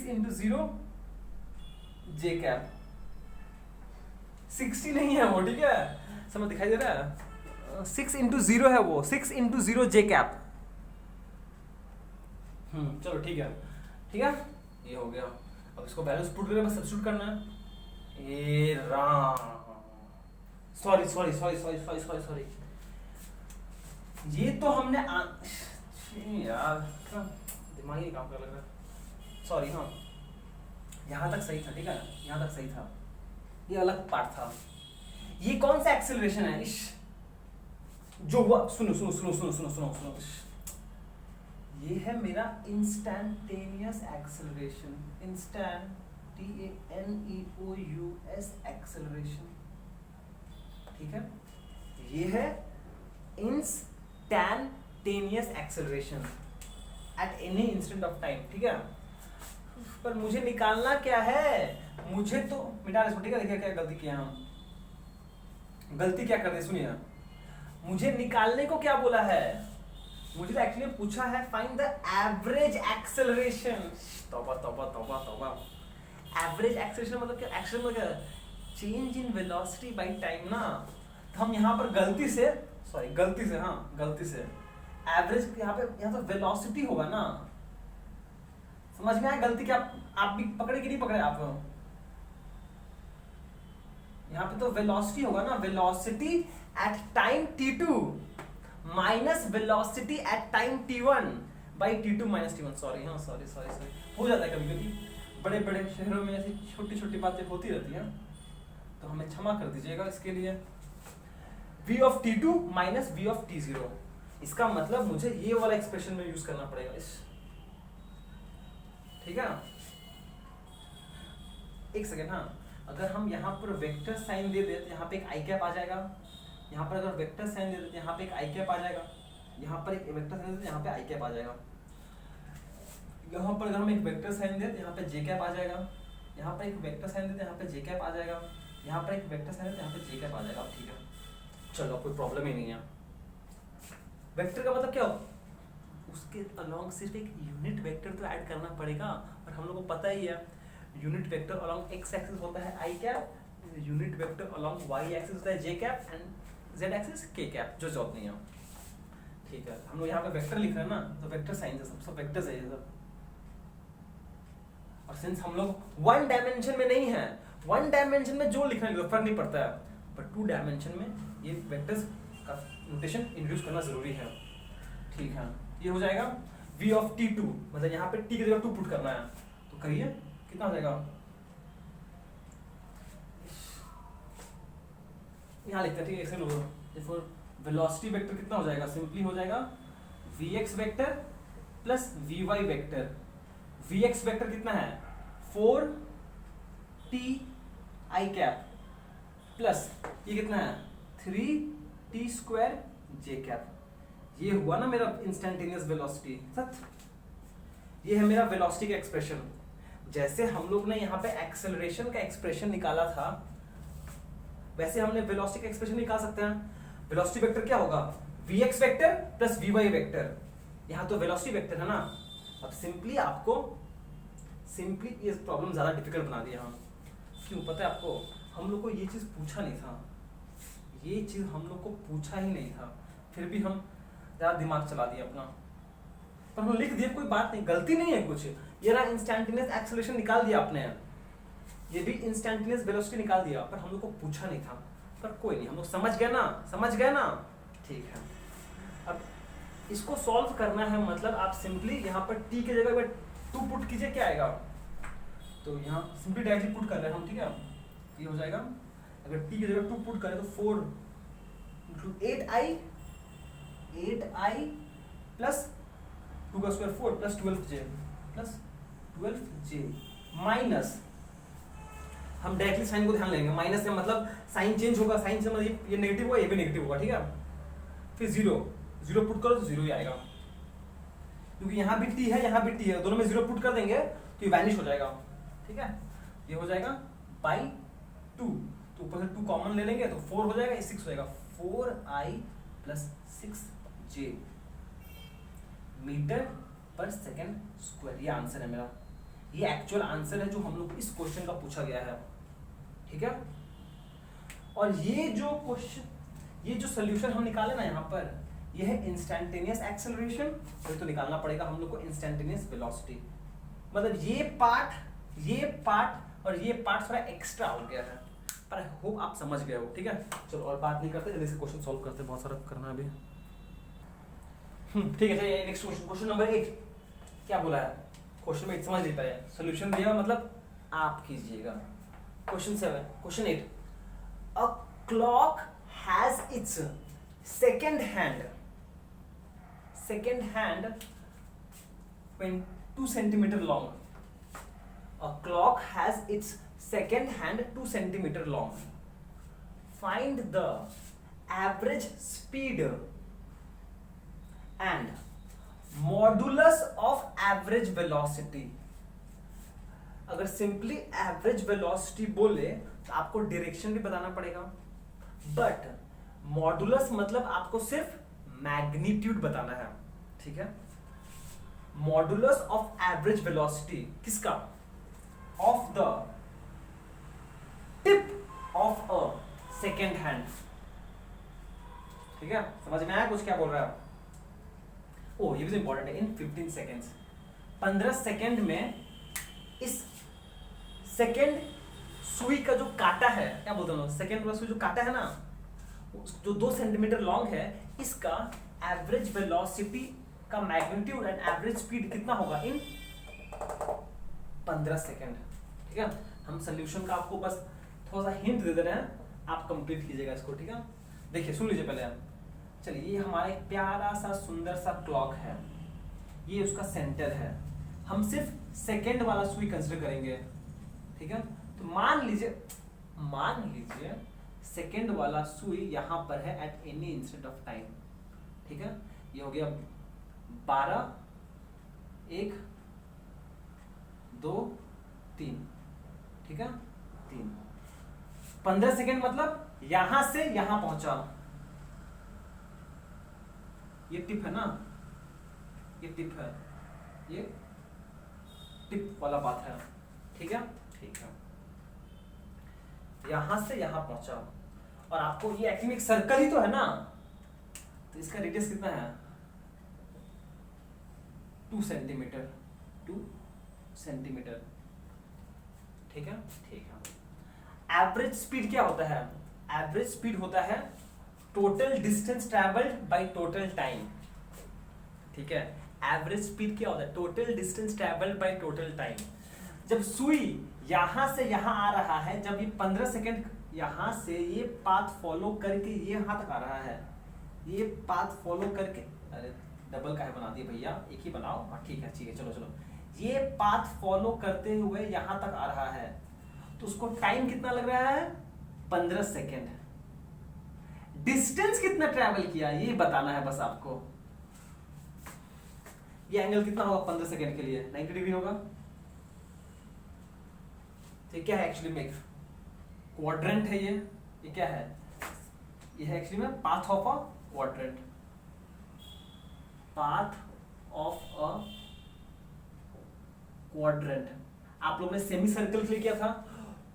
इंटू 0 j कैप, 60 नहीं है वो, ठीक है, समझ दिखाई दे रहा है, 6 इंटू 0 है वो, 6 इंटू 0 j कैप। चलो ठीक है, ठीक है, ये हो गया। अब इसको वैल्यूज पुट करके बस सब्स्टिट्यूट करना है। ए राम, sorry sorry sorry sorry sorry sorry sorry, ये तो हमने यार दिमाग ही काम कर लग रहा है, सॉरी। हाँ, यहाँ तक सही था, ठीक है, यहाँ तक सही था, ये अलग पार्ट था। ये कौन सा एक्सेलरेशन है, इश जो हुआ, सुनो सुनो सुनो सुनो सुनो सुनो सुनो, ये है मेरा इंस्टैंटेनियस एक्सेलरेशन, TANEOUS एक्सेलरेशन। ठीक है, ये है instantaneous acceleration at any instant of time. ठीक है, पर मुझे निकालना क्या है, मुझे तो मिटा इसको। ठीक है, देखिए क्या गलती किया हम, गलती क्या कर दी, सुनिए, मुझे निकालने को क्या बोला है, मुझे तो एक्चुअली पूछा है फाइंड द एवरेज एक्सेलरेशन। तौबा तौबा तौबा तौबा, एवरेज एक्सेलरेशन मतलब क्या, एक्सेलरेशन मतलब क्या, change in velocity by time ना। तो हम यहाँ पर गलती से एवरेज, यहाँ तो वेलोसिटी होगा ना, समझ में आया गलती क्या, आप भी पकड़े कि नहीं पकड़े आप, यहाँ पे तो वेलोसिटी होगा ना, velocity at time t2 minus velocity at time t1 by t2 minus t1। Sorry, हाँ सॉरी सॉरी सॉरी, हो जाता है कभी कभी, बड़े बड़े शहरों में ऐसी छोटी छोटी बातें होती रहती हैं, तो हमें क्षमा कर दीजिएगा इसके लिए। v of t2 minus v of t0, इसका मतलब मुझे ये वाला एक्सप्रेशन में यूज करना पड़ेगा इस, ठीक है। एक सेकेंड, हाँ, अगर हम यहाँ पर वेक्टर साइन दे देते, यहाँ पे एक आई कैप आ जाएगा, यहाँ पर अगर वेक्टर साइन दे देते, यहाँ पे एक आई कैप आ जाएगा, यहाँ पर एक वेक्टर साइन देते, यहाँ पे आई कैप आ जाएगा, यहाँ पर अगर हम एक वेक्टर साइन देते, यहाँ पे जे कैप आ जाएगा, यहाँ पर एक वेक्टर साइन देते हैं, यहाँ पे जे कैप आ जाएगा, यहाँ पर एक वेक्टर साइन देते हैं, यहाँ पे जे कैप आ जाएगा। ठीक है, चलो कोई प्रॉब्लम ही नहीं है। वेक्टर का मतलब क्या हो, उसके अलोंग सिर्फ एक यूनिट वेक्टर तो ऐड करना पड़ेगा, और हम लोग को पता ही है unit vector along x axis होता है I cap, unit vector along y axis होता है J cap, and z axis K cap, जो जरूरत नहीं है। ठीक है, हम लोग यहाँ पे वेक्टर लिख रहे हैं ना, तो वेक्टर साइन है, सब वेक्टर है ये सब। और सिंस हम लोग वन डायमेंशन में नहीं है, वन डायमेंशन में जो लिखना है फर्क नहीं पड़ता है, बट टू डायमेंशन में ये वेक्टर्स का नोटेशन इंट्रोड्यूस करना जरूरी है। ठीक है, ये हो जाएगा v ऑफ t2, मतलब यहाँ पे t की जगह 2 पुट करना है, तो करिए कितना हो जाएगा, यहाँ लिखते हैं। ठीक है, ऐसे लोगों देखो वेलोसिटी वेक्टर कितना हो जाएगा, सिंपली हो जाएगा vx vector plus vy vector. vx vector कितना है 4t i कैप प्लस ये कितना है 3t स्क्वायर j कैप। ये हुआ ना मेरा इंस्टेंटेनियस वेलोसिटी। सच, ये है मेरा वेलोसिटी का एक्सप्रेशन। जैसे हम लोग ने यहाँ पे एक्सेलरेशन का एक्सप्रेशन निकाला था, वैसे हमने वेलोसिटी का एक्सप्रेशन निकाल सकते हैं। वेलोसिटी वेक्टर क्या होगा, vx vector plus vy vector. यहाँ तो वेलोसिटी वेक्टर है ना। अब सिंपली आपको ये प्रॉब्लम ज्यादा डिफिकल्ट बना दिया हम। क्यों पता है आपको, हम लोग को ये चीज पूछा नहीं था, ये चीज हम लोग को पूछा ही नहीं था, फिर भी हम ज्यादा दिमाग चला दिया अपना, पर हम लिख दिए, कोई बात नहीं, गलती नहीं है कुछ। ये रहा इंस्टेंटेनियस एक्सेलरेशन निकाल दिया आपने, ये भी इंस्टेंटेनियस वेलोसिटी निकाल दिया, पर हम लोग को पूछा नहीं था। पर कोई नहीं, हम लोग समझ गए ना। ठीक है, अब इसको सॉल्व करना है, मतलब आप सिंपली यहाँ पर t की जगह 2 पुट कीजिए, क्या आएगा, तो यहाँ सिंपली डायरेक्टली पुट कर रहे हैं हम। ठीक है, ये हो जाएगा, अगर t की जगह 2 पुट करें तो 4 इंटू 8i प्लस 2 का स्क्वायर 4 प्लस 12j माइनस, हम डायरेक्टली साइन को ध्यान लेंगे, माइनस से मतलब साइन चेंज होगा, साइन से मतलब ये नेगेटिव होगा, ये भी नेगेटिव होगा। ठीक है, फिर 0 पुट करो तो 0 ही आएगा, क्योंकि यहाँ भी t है, यहाँ भी t है, दोनों में 0 पुट कर देंगे तो ये वैनिश हो जाएगा। ठीक है, ये हो जाएगा बाई 2, तो ऊपर से 2 कॉमन ले लेंगे तो 4 हो जाएगा, 6 हो जाएगा, 4i plus 6j metre per second square. ये आंसर है मेरा, ये एक्चुअल आंसर है जो हम लोग इस क्वेश्चन का पूछा गया है। ठीक है, और ये जो क्वेश्चन, ये जो सोल्यूशन हम निकाले ना यहाँ पर, ये है इंस्टेंटेनियस एक्सेलरेशन, फिर तो निकालना पड़ेगा हम लोग को इंस्टेंटेनियस वेलोसिटी। मतलब ये पार्ट और ये पार्ट थोड़ा एक्स्ट्रा हो गया है, पर आई होप आप समझ गए हो। ठीक है, चलो और बात नहीं करते, जल्दी से क्वेश्चन सॉल्व करते, बहुत सारा करना है अभी। ठीक है, चलिए नेक्स्ट क्वेश्चन, क्वेश्चन नंबर 8 क्या बोला है, क्वेश्चन में समझ नहीं पाया, सोल्यूशन दिया मतलब आप कीजिएगा। Question 8, a clock has its second hand 2 centimeter long. A clock has its second hand 2 centimeter long. Find the average speed and modulus of average velocity. अगर सिंपली एवरेज वेलोसिटी बोले तो आपको डायरेक्शन भी बताना पड़ेगा, बट मॉडुलस मतलब आपको सिर्फ मैग्नीट्यूड बताना है। ठीक है, मॉडुलस ऑफ एवरेज वेलोसिटी किसका, of the tip of a second hand. ठीक है, समझ में आया कुछ क्या बोल रहा है। ओ ये भी इंपॉर्टेंट है, इन 15 सेकेंड्स, 15 सेकेंड में इस सेकेंड सुई का जो काटा है, क्या बोलते हैं, सेकेंड वाला सुई जो काटा है ना, जो 2 सेंटीमीटर लॉन्ग है, इसका एवरेज वेलोसिटी का मैग्नीट्यूड एंड एवरेज स्पीड कितना होगा इन 15 सेकेंड। ठीक है, हम सोल्यूशन का आपको बस थोड़ा सा हिंट दे रहे हैं, आप कंप्लीट कीजिएगा इसको। ठीक है, देखिए सुन लीजिए पहले आप। चलिए, ये हमारा एक प्यारा सा सुंदर सा क्लॉक है, ये उसका सेंटर है, हम सिर्फ सेकेंड वाला सुई कंसिडर करेंगे। ठीक है, तो मान लीजिए सेकेंड वाला सुई यहां पर है at any instant of time. ठीक है, ये हो गया 12, 1, 2, 3, ठीक है 3। 15 सेकेंड मतलब यहां से यहां पहुंचा, ये टिप है ना, ये टिप है, ये टिप वाला बात है, ठीक है ठीक है। यहां से यहां पहुंचा और आपको ये एक्चुअली एक सर्कल ही तो है ना, तो इसका रेडियस कितना है 2 सेंटीमीटर, 2 सेंटीमीटर, ठीक है ठीक है। एवरेज स्पीड क्या होता है, एवरेज स्पीड होता है total distance travelled by total time, ठीक है। एवरेज स्पीड क्या होता है, total distance travelled by total time. जब सुई यहां से यहां आ रहा है, जब ये 15 सेकेंड यहां से ये पाथ फॉलो करके ये यहां तक आ रहा है, ये पाथ फॉलो करके, अरे डबल काहे बना दिए भैया, एक ही बनाओ, हाँ ठीक है चलो चलो, ये पाथ फॉलो करते हुए यहां तक आ रहा है, तो उसको टाइम कितना लग रहा है 15 सेकेंड। डिस्टेंस कितना ट्रेवल किया ये बताना है बस आपको। ये एंगल कितना होगा 15 सेकेंड के लिए, 90 डिग्री होगा। तो क्या है एक्चुअली में, क्वाड्रेंट है ये क्या है, ये है एक्चुअली में path of a quadrant, path of a quadrant. आप लोगों ने सेमी सर्कल के लिए किया था,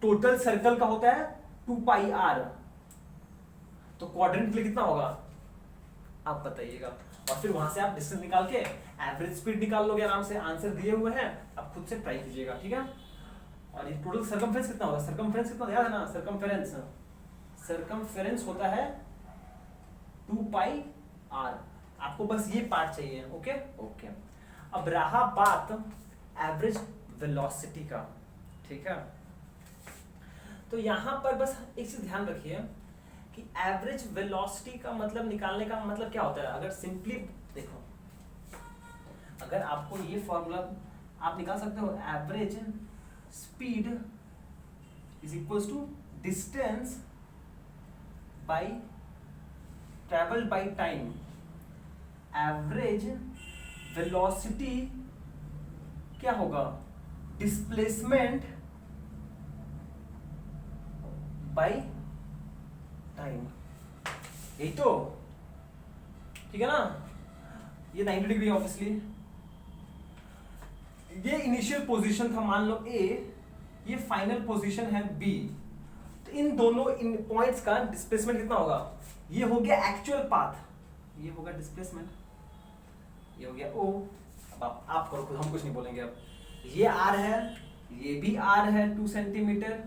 टोटल सर्कल का होता है 2 पाई आर, तो क्वाड्रेंट के लिए कितना होगा आप बताइएगा, और फिर वहां से आप डिस्टेंस निकाल के एवरेज स्पीड निकाल लोगे आराम से, आंसर दिए हुए हैं, आप खुद से ट्राई कीजिएगा, ठीक है। और ये टोटल सर्कमफेरेंस कितना होगा, सर्कमफेरेंस कितना याद है ना, सर्कमफेरेंस होता है 2 पाई आर, आपको बस ये पार्ट चाहिए, ओके ओके। अब रहा बात एवरेज वेलोसिटी का, ठीक है। तो यहां पर बस एक चीज ध्यान रखिए कि एवरेज वेलोसिटी का मतलब निकालने का मतलब क्या होता है। अगर सिंपली देखो, अगर आपको ये फॉर्मूला आप निकाल सकते हो, average speed is equals to distance by travel by time, average velocity क्या होगा डिस्प्लेसमेंट बाय टाइम, यही तो, ठीक है ना। ये 90 डिग्री ऑब्वियसली, ये इनिशियल पोजीशन था मान लो A, ये फाइनल पोजीशन है B, तो इन दोनों इन पॉइंट्स का डिस्प्लेसमेंट कितना होगा, ये हो गया एक्चुअल पाथ, ये होगा डिस्प्लेसमेंट, ये हो गया O। अब आप करो खुद, हम कुछ नहीं बोलेंगे। अब ये R है, ये भी R है 2 सेंटीमीटर,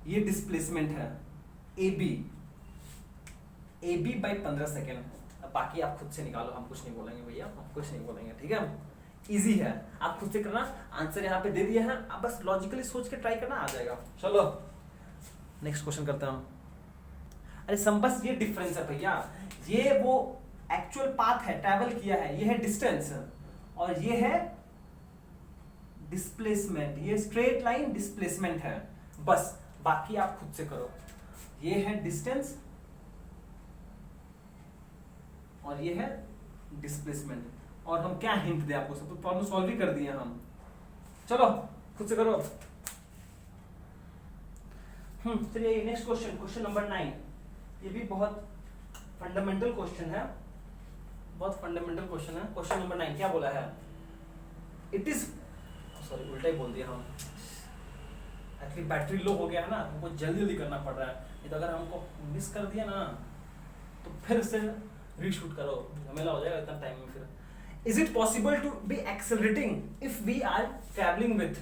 ये डिस्प्लेसमेंट है AB बाय 15 सेकेंड। अब बाकी आप खुद से निकालो, हम कुछ नहीं बोलेंगे भैया, हम कुछ नहीं बोलेंगे, ठीक है। इजी है, आप खुद से करना, आंसर यहाँ पे दे दिए हैं, आप बस लॉजिकली सोच के ट्राई करना, आ जाएगा। चलो नेक्स्ट क्वेश्चन करते हैं हम। अरे बस ये डिफरेंस है भैया, ये वो एक्चुअल पाथ है, ट्रैवल किया है, ये है डिस्टेंस और ये है डिस्प्लेसमेंट, ये स्ट्रेट लाइन डिस्प्लेसमेंट है, बस बाकी आप खुद से करो। ये है डिस्टेंस और ये है डिस्प्लेसमेंट, और हम क्या हिंट दें आपको, सब तो प्रॉब्लम सॉल्व ही कर दिए हम। चलो खुद से करो। चलिए नेक्स्ट क्वेश्चन, क्वेश्चन नंबर 9। ये भी बहुत फंडामेंटल क्वेश्चन है, बहुत फंडामेंटल क्वेश्चन है। क्वेश्चन नंबर 9 क्या बोला है, इट इज, सॉरी उल्टा ही बोल दिया हम, एक्चुअली बैटरी लो हो गया है ना, हमको जल्दी जल्दी करना पड़ रहा है, नहीं तो अगर हमको मिस कर दिया ना तो फिर से रीशूट करो, झमेला हो जाएगा इतना टाइम में फिर। Is it possible to be accelerating if we are traveling with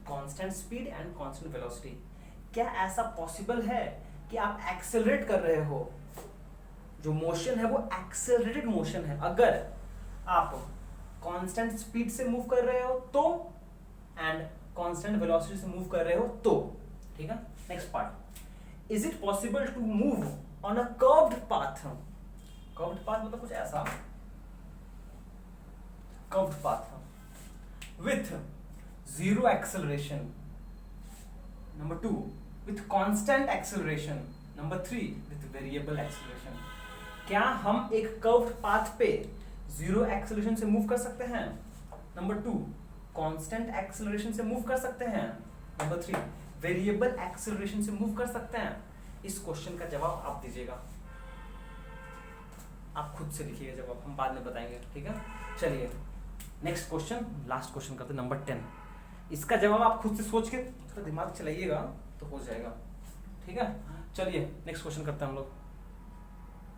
constant speed and constant velocity? क्या ऐसा पॉसिबल है कि आप एक्सेलरेट कर रहे हो, जो मोशन है वो एक्सेलरेटेड मोशन है, अगर आप कांस्टेंट स्पीड से मूव कर रहे हो तो, एंड कांस्टेंट वेलोसिटी से मूव कर रहे हो तो, ठीक है। Next part, is it possible to move on a curved path. Curved path मतलब कुछ ऐसा, curved path with zero acceleration, number 2 with constant acceleration, number 3 with variable acceleration. क्या हम एक कर्व्ड पाथ पे जीरो एक्सेलरेशन से मूव कर सकते हैं, नंबर 2 कांस्टेंट एक्सेलरेशन से मूव कर सकते हैं, नंबर 3, वेरिएबल एक्सेलरेशन से मूव कर सकते हैं? इस क्वेश्चन का जवाब आप दीजिएगा, आप खुद से लिखिएगा जवाब, हम बाद में बताएंगे, ठीक है। चलिए नेक्स्ट क्वेश्चन, लास्ट क्वेश्चन करते हैं, नंबर 10। इसका जवाब आप खुद से सोच के थोड़ा दिमाग चलाइएगा तो हो जाएगा, ठीक है। चलिए नेक्स्ट क्वेश्चन करते हैं हम लोग।